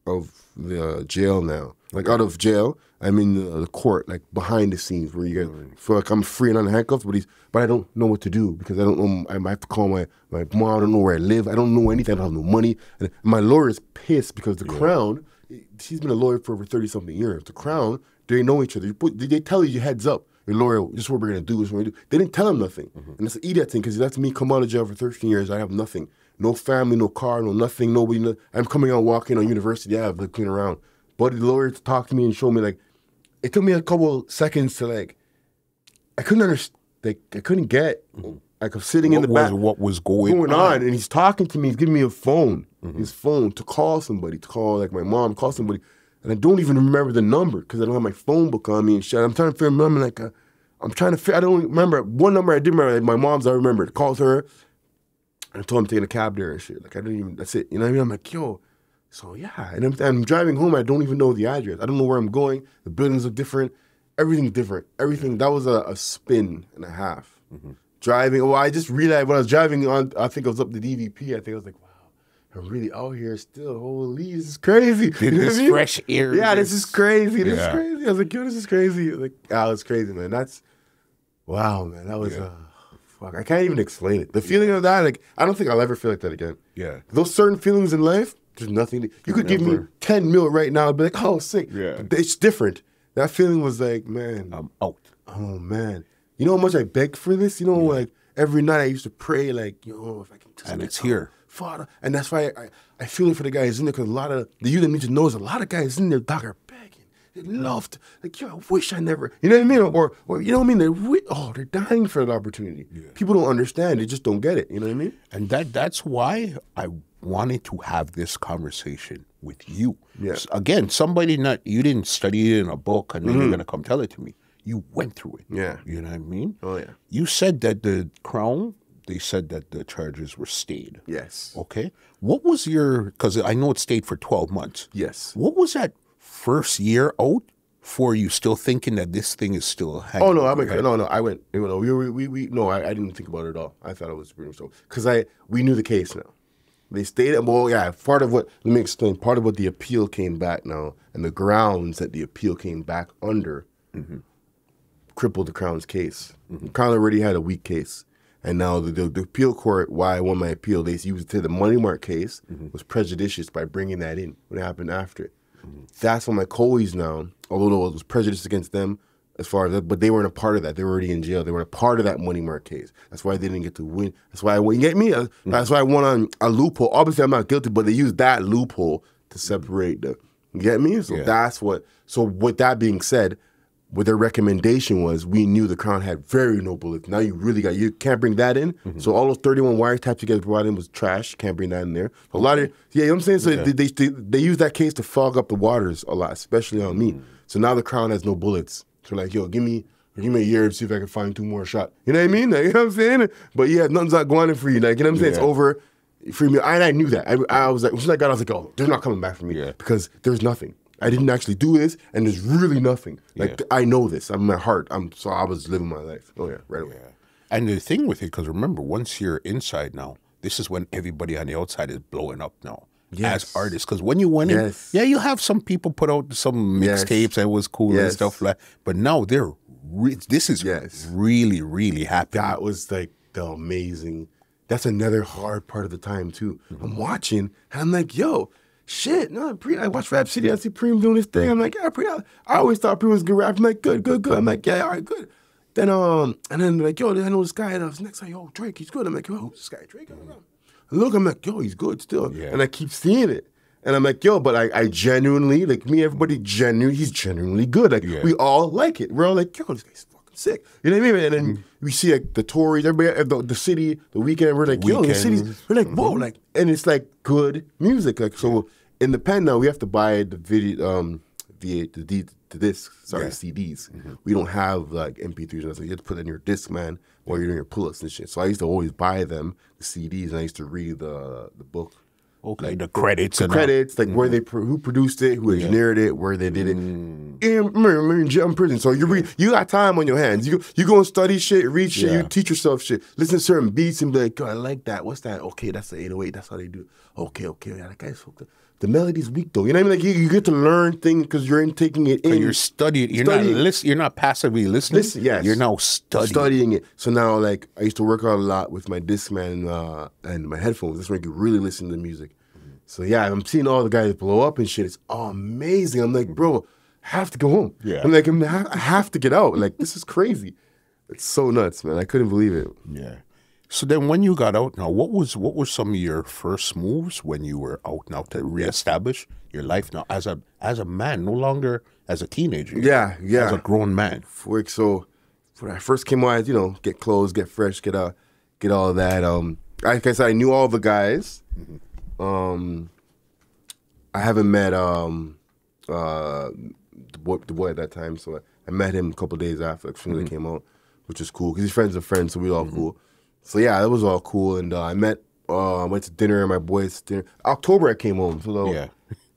of the jail now. Like, out of jail, I'm in the court, like, behind the scenes, where you guys feel like I'm free and unhandcuffed, but I don't know what to do, because I don't know, I have to call my mom, I don't know where I live, I don't know anything, I don't have no money. And my lawyer is pissed, because the Crown, she's been a lawyer for over 30-something years. The Crown, they know each other. They tell you heads up, your lawyer, this is what we're going to do, this is what we're going to do. They didn't tell him nothing. And that's an idiot thing, because that's me come out of jail for 13 years, I have nothing. No family, no car, no nothing, nobody. I'm coming out walking on university, I have to clean around. But the lawyer talked to me and showed me, like, it took me a couple seconds to, like, I couldn't understand, like, I couldn't get, like, I'm sitting in the back. What was going on? And he's talking to me, he's giving me a phone, his phone, to call somebody, to call, like, my mom, call somebody. And I don't even remember the number, because I don't have my phone book on me and shit. I'm trying to remember, like, I don't remember. One number I did remember, like, my mom's, I remember. I called her, and I told him to take a cab there and shit. Like, I didn't even, that's it. You know what I mean? I'm like, yo. So, yeah, and I'm driving home. I don't even know the address. I don't know where I'm going. The buildings are different. Everything's different. Everything. That was a spin and a half. Driving. Well, I just realized when I was driving on, I think I was up the DVP. I think I was like, wow. I'm really out here still. Holy, this is crazy. This fresh air. Yeah, this is crazy. This is Yeah. crazy. I was like, yo, this is crazy. Like, it's crazy, man. Wow, man. That was, fuck. I can't even explain it. The feeling of that, like, I don't think I'll ever feel like that again. Yeah. Those certain feelings in life, there's nothing. You could give me 10 mil right now and be like, oh, sick. Yeah. But it's different. That feeling was like, man. I'm out. Oh, man. You know how much I begged for this? You know, like, every night I used to pray, like, if I can just. And it's here. Father. And that's why I feel it for the guys in there, because a lot of, the youth need to know is a lot of guys in there, dog, are begging. They loved, like, yo, I wish I never, you know what I mean? Or you know what I mean? They're dying for that opportunity. Yeah. People don't understand. They just don't get it. You know what I mean? And that's why I wanted to have this conversation with you. Yes. Again, somebody you didn't study it in a book and then you're going to come tell it to me. You went through it. Yeah. You know what I mean? Oh, yeah. You said that the Crown, they said that the charges were stayed. Yes. Okay. What was because I know it stayed for 12 months. Yes. What was that first year out for you still thinking that this thing is still hanging? Oh, no, I didn't think about it at all. I thought it was pretty much so. Because we knew the case now. They stayed at, let me explain. Part of what the appeal came back now, and the grounds that the appeal came back under, crippled the Crown's case. The Crown already had a weak case. And now the appeal court, why I won my appeal, they used to the money mark case was prejudicious by bringing that in when it happened after it. That's when my Coleys now, although it was prejudice against them as far as that, but they weren't a part of that. They were already in jail. They weren't a part of that money mark case. That's why they didn't get to win. That's why I won. You get me? That's why I won on a loophole. Obviously, I'm not guilty, but they used that loophole to separate the. You get me? So that's what. So with that being said, what their recommendation was, we knew the Crown had very no bullets. Now you can't bring that in. So all those 31 wiretaps you guys brought in was trash. Can't bring that in there. A lot of, you know what I'm saying? So they use that case to fog up the waters a lot, especially on me. So now the Crown has no bullets. So like, yo, give me a year to see if I can find 2 more shots. You know what I mean? Like, you know what I'm saying? But yeah, nothing's not going in for you. Like, you know what I'm saying? It's over for me. And I knew that. I was like, as soon as I got out, I was like, oh, they're not coming back for me because there's nothing. I didn't actually do this, and there's really nothing. Like, I know this. I'm in my heart. So I was living my life. Oh, yeah, right away. Yeah. And the thing with it, because remember, once you're inside now, this is when everybody on the outside is blowing up now as artists. Because when you went in, you have some people put out some mixtapes and it was cool and stuff like that. But now this is really, really happening. That was like the amazing, that's another hard part of the time, too. I'm watching, and I'm like, yo, shit, no, I watch Rap City, I see Preem doing this thing. I'm like, yeah, I always thought Preem was good rap. I'm like, good. I'm like, yeah, all right, good. Then, and then like, yo, I know this guy, and I was next time, yo, Drake, he's good. I'm like, yo, who's this guy, Drake? Look, I'm like, yo, he's good still. Yeah. And I keep seeing it. And I'm like, yo, but I genuinely, like me, everybody, he's genuinely good. Like, we all like it. We're all like, yo, this guy's fucking sick. You know what I mean? And then we see like the Tories, everybody, the city, the weekend, we're like, yo, the cities, we're like, whoa, like, and it's like good music. Like, so in the pen now, we have to buy the video, the discs, CDs. We don't have like MP3s, so you have to put it in your disc, man, while you're doing your pull-ups and shit. So I used to always buy them, the CDs, and I used to read the book. Okay, like the credits. Like where who produced it, who engineered it, where they did it. In jail, prison. So you got time on your hands. You go and study shit, read shit, you teach yourself shit. Listen to certain beats and be like, God, I like that. What's that? Okay, that's the 808. That's how they do it. Okay, yeah, that guy's hooked up. The melody's weak though. You know what I mean? Like you get to learn things because you're taking it in. You're studying. You're not passively listening. Yes. You're now studying it. So now, like, I used to work out a lot with my Discman and my headphones. That's where you could really listen to music. So yeah, I'm seeing all the guys blow up and shit. It's amazing. I'm like, bro, I have to go home. Yeah. I'm like, I have to get out. Like, this is crazy. It's so nuts, man. I couldn't believe it. Yeah. So then when you got out now, what were some of your first moves when you were out now to reestablish your life now as a man, no longer as a teenager? Yeah. As a grown man. So when I first came out, get clothes, get fresh, get all of that. Like I said, I knew all the guys. I haven't met the boy at that time, so I met him a couple days after, like, when they came out, which is cool because he's friends of friends, so we all cool. So yeah, that was all cool, and I went to dinner, my boys' dinner. October I came home, so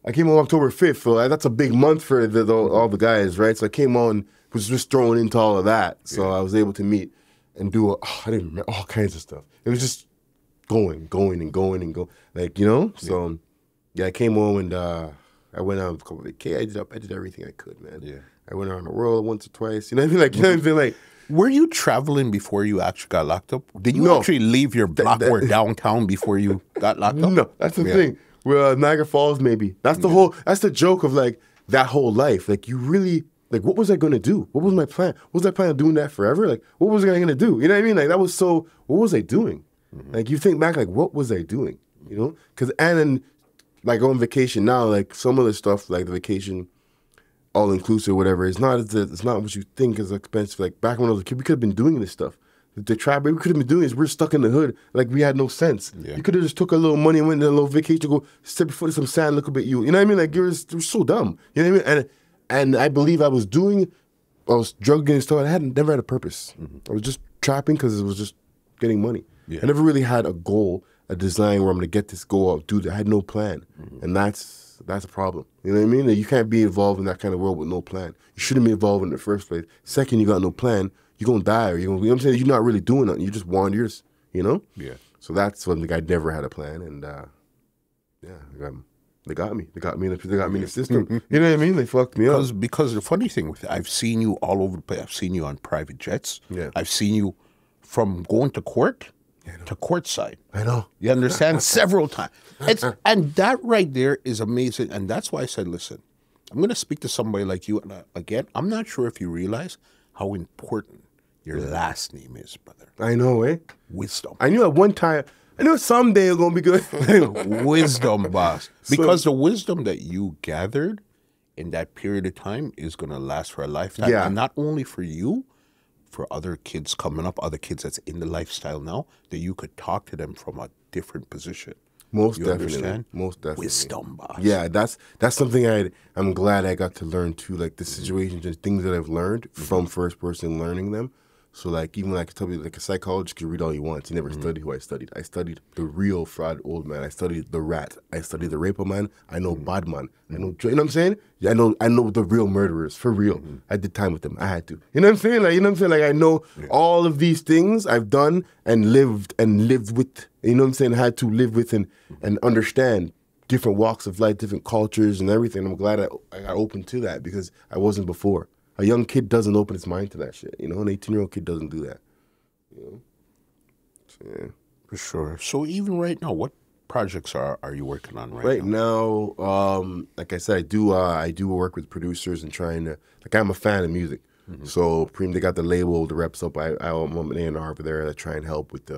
I came home October 5th, so that's a big month for all the guys, right? So I came on, was just thrown into all of that, so I was able to meet and do I didn't remember all kinds of stuff. It was just going and going and go. Like, you know? So, yeah, I came home and I went on a couple of vacations. I did everything I could, man. Yeah. I went around the world once or twice. You know what I mean? Like, you know what I mean? Like, were you traveling before you actually got locked up? Did you actually leave your block or downtown before you got locked up? No, that's the thing. Well, Niagara Falls, maybe. That's the that's the joke of like that whole life. Like you really, like what was I going to do? What was my plan? Was I planning on doing that forever? Like what was I going to do? You know what I mean? Like that was so, what was I doing? Like you think back, like what was I doing? You know? Because, and then like on vacation now, like some of the stuff, like the vacation, all inclusive, whatever, it's not what you think is expensive. Like back when I was a kid, we could have been doing this stuff. The trap, we could have been doing this. We're stuck in the hood. Like we had no sense. Yeah. You could have just took a little money and went on a little vacation to go step your foot in some sand, look a bit you. You know what I mean? Like you're so dumb. You know what I mean? And I believe I was drugging and stuff. I never had a purpose. I was just trapping because it was just getting money. Yeah. I never really had a goal, a design where I'm gonna get this goal out. Dude, I had no plan, and that's a problem. You know what I mean? Like, you can't be involved in that kind of world with no plan. You shouldn't be involved in the first place. Second, you got no plan. You're going to die, or you know what I'm saying? You're not really doing nothing. You just wanders, you know? Yeah. So that's when I never had a plan, and yeah, they got me. They got me in the system. You know what I mean? They fucked me up. Because the funny thing with it, I've seen you all over the place. I've seen you on private jets. Yeah. I've seen you from going to court to courtside. I know. You understand? Several times. And that right there is amazing. And that's why I said, listen, I'm going to speak to somebody like you. And again, I'm not sure if you realize how important your last name is, brother. I know, eh? Wisdom. I knew at one time, I knew someday it's going to be good. Wisdom, boss. Because the wisdom that you gathered in that period of time is going to last for a lifetime. Yeah. And not only for you, for other kids coming up, other kids that's in the lifestyle now, that you could talk to them from a different position. Most you definitely. Understand? Most definitely. Wisdom, boss. Yeah, that's something I'm glad I got to learn too, like the situations and things that I've learned from first person learning them. So like even like tell me like a psychologist can read all he wants. He never studied who I studied. I studied the real fraud old man. I studied the rat. I studied the raper man. I know bad man. I know, you know what I'm saying? Yeah, I know the real murderers for real. I did time with them. I had to. You know what I'm saying? Like, you know what I'm saying? Like I know all of these things I've done and lived with. You know what I'm saying? Had to live with and understand different walks of life, different cultures and everything. I'm glad I got open to that because I wasn't before. A young kid doesn't open his mind to that shit. You know, an 18-year-old kid doesn't do that. You know? So, yeah. For sure. So even right now, what projects are you working on right now? Like I said, I do work with producers and trying to, like I'm a fan of music. So they got the label, the reps up. I'm an A&R over there that try and help with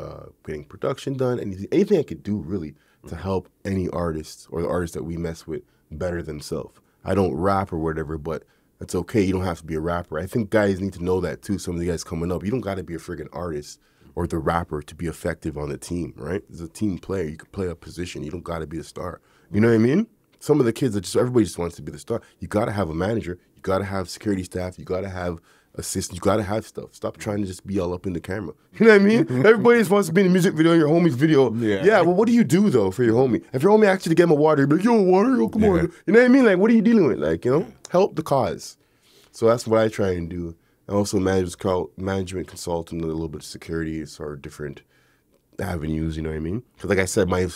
getting production done. Anything I could do really to help any artist or the artists that we mess with better themselves. I don't rap or whatever, but that's okay. You don't have to be a rapper. I think guys need to know that too. Some of the guys coming up, you don't got to be a friggin' artist or the rapper to be effective on the team, right? As a team player, you can play a position. You don't got to be a star. You know what I mean? Some of the kids everybody just wants to be the star. You got to have a manager. You got to have security staff. You got to have assistants. You got to have stuff. Stop trying to just be all up in the camera. You know what I mean? Everybody just wants to be in a music video, your homie's video. Yeah, well, what do you do though for your homie? If your homie actually get him a water, you'd be like, yo, water, yo, come on. You know what I mean? Like, what are you dealing with? Like, you know, help the cause. So that's what I try and do. I also management consultant, a little bit of security, sort of different avenues. You know what I mean? Because like I said, my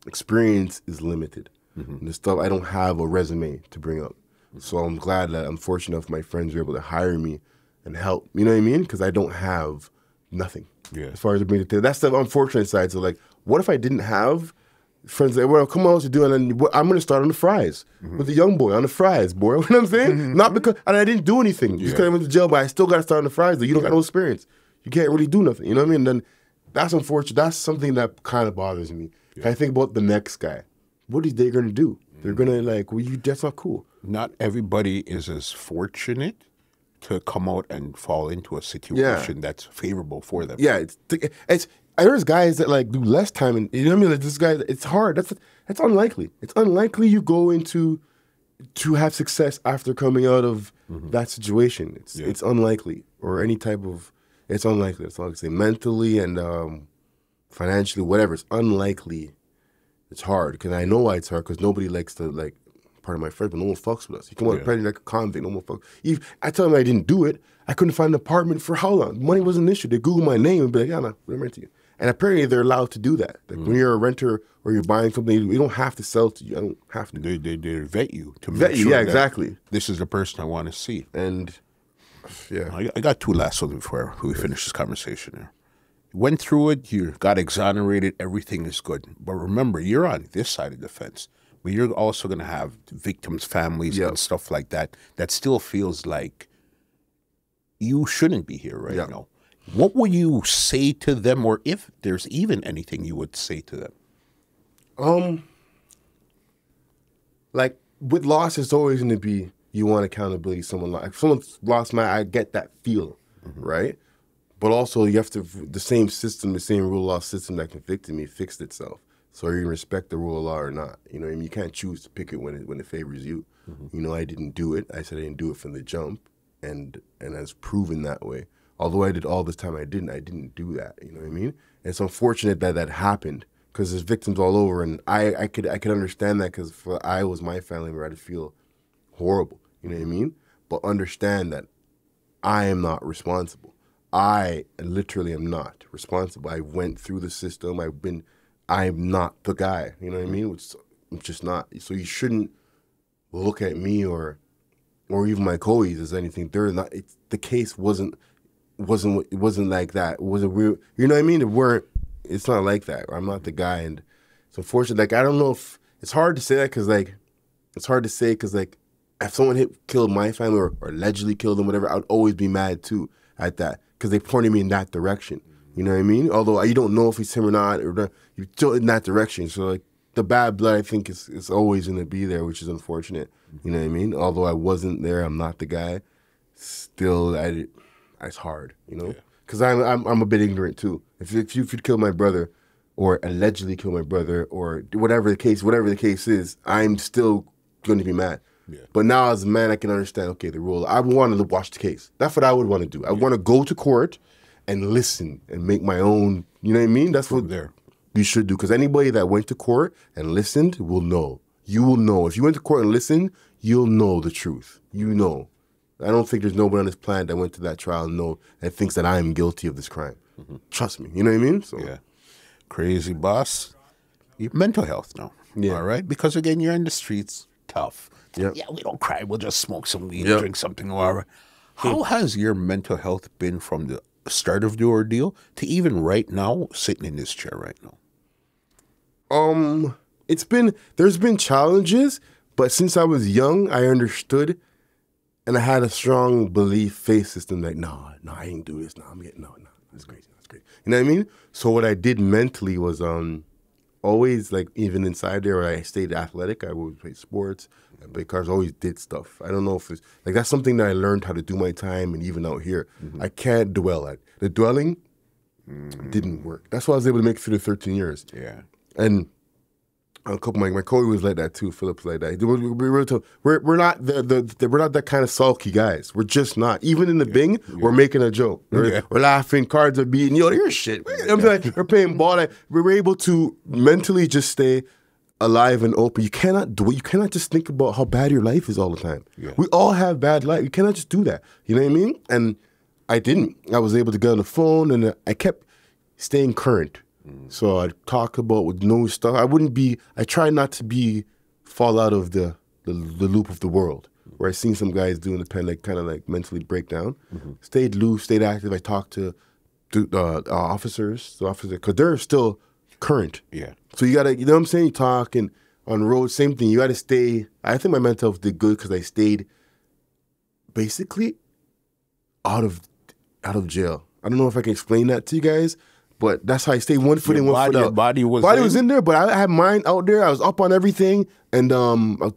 experience is limited. And the stuff I don't have a resume to bring up. So I'm glad that I'm fortunate enough my friends were able to hire me and help. You know what I mean? Because I don't have nothing. Yeah. As far as bringing it to, that's the unfortunate side. So like, what if I didn't have friends that, well, come on, what you doing? And I'm going to start on the fries with the young boy on the fries, boy. You know what I'm saying? Not because, and I didn't do anything. Just because I went to jail, but I still got to start on the fries. Though. You don't got no experience. You can't really do nothing. You know what I mean? And then that's unfortunate. That's something that kind of bothers me. I think about the next guy. What are they going to do? They're going to like, well, that's not cool. Not everybody is as fortunate to come out and fall into a situation that's favorable for them. Yeah, there's guys that like do less time, and you know what I mean. Like this guy, it's hard. That's unlikely. It's unlikely you go into to have success after coming out of that situation. It's unlikely, or any type of. It's unlikely. That's all I can say. Mentally and financially, whatever. It's unlikely. It's hard because I know why it's hard because nobody likes to like. Part of my friends, but no one fucks with us. You come on, like a convict, no one fucks. I tell them I didn't do it. I couldn't find an apartment for how long? Money wasn't an issue. They Google my name and be like, yeah, no, I'm renting you. And apparently they're allowed to do that. Like when you're a renter or you're buying something, you don't have to sell to you. I don't have to. They vet you to Vet make you, sure yeah, that exactly. this is the person I want to see. And yeah. I got two last ones before we finish this conversation here. You went through it, you got exonerated, everything is good. But remember, you're on this side of the fence. But you're also going to have victims' families and stuff like that that still feels like you shouldn't be here right now. What will you say to them, or if there's even anything you would say to them? Like with loss, it's always going to be you want accountability. If someone's lost I get that feel, right? But also you have to the same system, the same rule of law system that convicted me fixed itself. So are you gonna respect the rule of law or not? You know what I mean? You can't choose to pick it when it favors you. You know, I didn't do it. I said I didn't do it from the jump, and it's proven that way. Although I did all this time, I didn't do that. You know what I mean? And it's unfortunate that happened because there's victims all over, and I could understand that because I was my family member, I'd feel horrible. You know what I mean? But understand that I am not responsible. I literally am not responsible. I went through the system. I'm not the guy. You know what I mean? I'm just not. So you shouldn't look at me or even my co-es as anything. They're not. The case wasn't like that. It wasn't real. You know what I mean? It's not like that. I'm not the guy, and it's unfortunate. Like I don't know if it's hard to say that because if someone killed my family or allegedly killed them, whatever, I would always be mad too at that because they pointed me in that direction. You know what I mean? Although you don't know if it's him or not, you're still in that direction. So like the bad blood, I think is always going to be there, which is unfortunate. You know what I mean? Although I wasn't there, I'm not the guy. Still, it's hard. You know, because I'm a bit ignorant too. If you'd kill my brother, or allegedly kill my brother, or whatever the case is, I'm still going to be mad. Yeah. But now as a man, I can understand. Okay, the rule. I wanted to watch the case. That's what I would want to do. I want to go to court and listen and make my own. You know what I mean? That's what you should do. Because anybody that went to court and listened will know. You will know. If you went to court and listened, you'll know the truth. You know. I don't think there's nobody on this planet that went to that trial and thinks that I am guilty of this crime. Trust me. You know what I mean? So yeah. Crazy boss. Your mental health now. Yeah. All right? Because again, you're in the streets. Tough. Yep. Yeah, we don't cry. We'll just smoke some weed, drink something, or whatever. How has your mental health been from the start of the ordeal to even right now, sitting in this chair right now? There's been challenges, but since I was young, I understood, and I had a strong belief, faith system that no, I ain't do this. No, that's crazy. You know what I mean? So what I did mentally was always, like, even inside there, I stayed athletic. I always played sports. I played cars. Always did stuff. I don't know if it's like that's something that I learned how to do my time, and even out here, I can't dwell at the dwelling. Didn't work. That's why I was able to make it through the 13 years. Yeah, and a couple of my co was like that too. Philip's like that. We're not we're not that kind of sulky guys. We're just not. Even in the Bing, we're making a joke. We're laughing. Cards are beating. Yo, you're shit. I'm like, we're playing ball. We're able to mentally just stay alive and open. You cannot do it. You cannot just think about how bad your life is all the time. Yeah. We all have bad life. You cannot just do that. You know what I mean? And I didn't. I was able to get on the phone, and I kept staying current. So I'd talk about with new stuff. I try not to fall out of the loop of the world, where I seen some guys doing the pen, like kind of like mentally break down. Stayed loose, stayed active. I talked to officers, because they're still current. Yeah. So you gotta, you know what I'm saying? You talk and on the road, same thing. You gotta stay. I think my mental health did good because I stayed basically out of jail. I don't know if I can explain that to you guys, but that's how I stayed one foot in, one foot out. Your body was in there, but I had mine out there. I was up on everything. And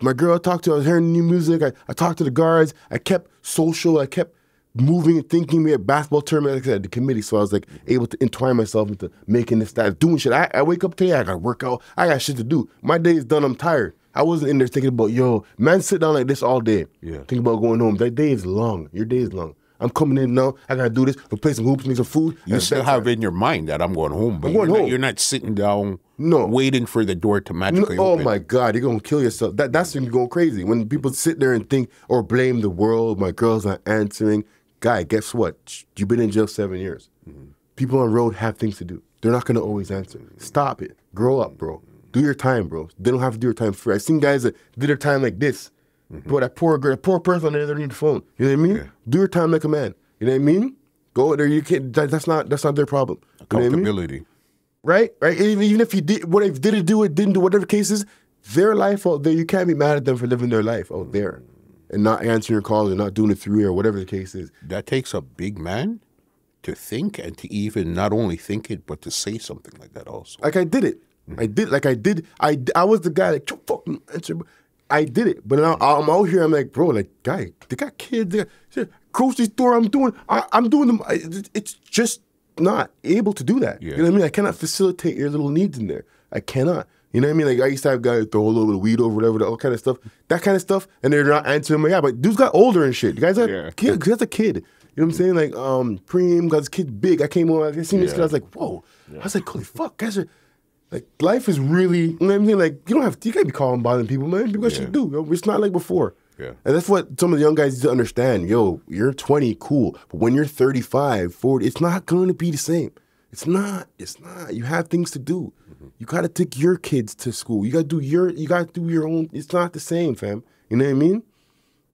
my girl I talked to, I was hearing new music. I talked to the guards. I kept social. I kept moving and thinking. We had basketball tournament, like I said, at the committee. So I was like able to entwine myself into making this, that, doing shit. I wake up today, I got to work out. I got shit to do. My day is done. I'm tired. I wasn't in there thinking about, yo, man, sit down like this all day. Yeah. Think about going home. That day is long. Your day is long. I'm coming in now. I gotta do this. We'll play some hoops, make some food. You still have in your mind that I'm going home, but you're not sitting down, waiting for the door to magically open. Oh my God, you're gonna kill yourself. That's when you're going crazy. When people sit there and think or blame the world, my girl's not answering. Guy, guess what? You've been in jail 7 years. People on the road have things to do. They're not going to always answer. Stop it. Grow up, bro. Do your time, bro. They don't have to do your time free. I've seen guys that did their time like this. Bro, that poor girl, poor person on the other end of the phone. You know what I mean? Yeah. Do your time like a man. You know what I mean? Go there. You can't. That's not their problem. Accountability. You know what I mean? Right. Even if you did, what if didn't do it, didn't do whatever the case is, their life out there. You can't be mad at them for living their life out there and not answering your calls and not doing it through or whatever the case is. That takes a big man to think and to even not only think it, but to say something like that also. Like I did it. I was the guy like, fucking answer. I did it. But now I'm out here, I'm like, bro, like, guy, they got kids. They got grocery store, I'm doing them. It's just not able to do that. Yeah. You know what I mean? I cannot facilitate your little needs in there. I cannot. You know what I mean? Like, I used to have guys throw a little bit of weed over, whatever, all kind of stuff. That kind of stuff. And they're not answering me. Yeah, but dudes got older and shit. The guys got kids. That's a kid. You know what I'm saying? Like, Preem got his kid big. I came over, I seen this kid, I was like, whoa. Yeah. I was like, holy fuck, guys are, like, life is really, you know what I mean? Like, you can't be calling bothering people, man. People got shit to do. You know? It's not like before. Yeah. And that's what some of the young guys need to understand. Yo, you're 20, cool. But when you're 35, 40, it's not going to be the same. It's not. You have things to do. You got to take your kids to school. You got to do your own. It's not the same, fam. You know what I mean?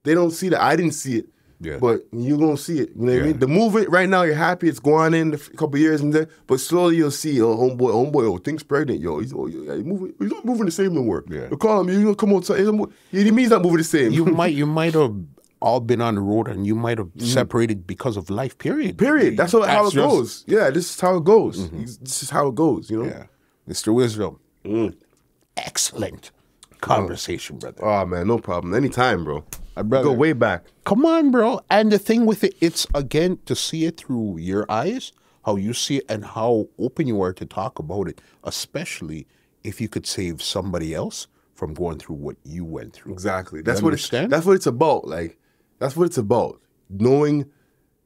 They don't see that. I didn't see it. Yeah. But you're going to see it. You know what I mean? The movement right now, you're happy. It's going in a couple of years and then, but slowly you'll see, homeboy, thing's pregnant. Yo, he's not moving the same no more. Yeah. You call him, you come outside. He means he's not moving the same. You might have all been on the road and you might have separated because of life, period. That's how it goes. Yeah, this is how it goes. This is how it goes, you know? Yeah. Mr. Wisdom. Excellent conversation, brother. Oh, man, no problem. Anytime, bro. Go way back. Come on, bro. And the thing with it, it's, again, to see it through your eyes, how you see it and how open you are to talk about it, especially if you could save somebody else from going through what you went through. Exactly. That's what it's about. Like, that's what it's about. Knowing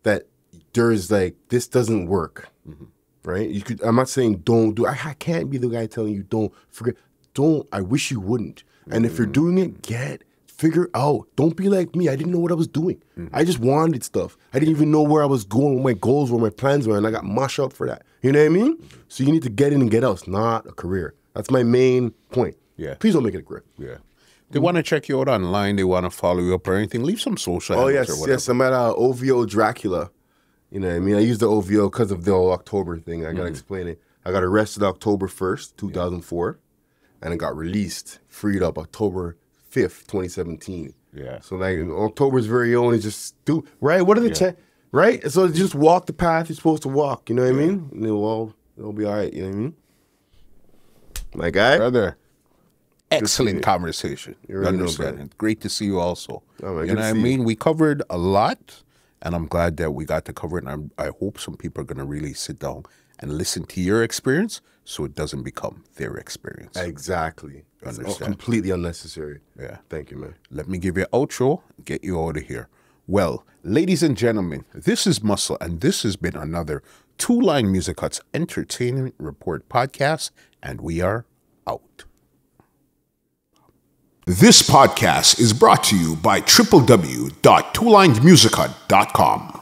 that there's, like, this doesn't work. Right? I'm not saying don't do it. I can't be the guy telling you don't forget. Don't. I wish you wouldn't. And if you're doing it, figure out. Don't be like me. I didn't know what I was doing. I just wanted stuff. I didn't even know where I was going, what my goals were, my plans were, and I got mushed up for that. You know what I mean? So you need to get in and get out. It's not a career. That's my main point. Yeah. Please don't make it a career. Yeah. They want to check you out online. They want to follow you up or anything. Leave some social handles or whatever. Yes. I'm at OVO Dracula. You know what I mean? I used the OVO because of the whole October thing. I got to explain it. I got arrested October 1st, 2004, and I got released, freed up October 5th, 2017. Yeah. So, like, October's very own is just, right? What are the right? So just walk the path you're supposed to walk, you know what I mean? And it'll be all right, you know what I mean? My guy. Brother. Excellent conversation. You understand? Great to see you also. Oh, man, you know what I mean? We covered a lot. And I'm glad that we got to cover it. And I hope some people are going to really sit down and listen to your experience so it doesn't become their experience. Exactly. It's completely unnecessary. Yeah. Thank you, man. Let me give you an outro, get you out of here. Well, ladies and gentlemen, this is Muscle, and this has been another Two Line Music Hut's Entertainment Report podcast, and we are out. This podcast is brought to you by www.twolinedmusichut.com.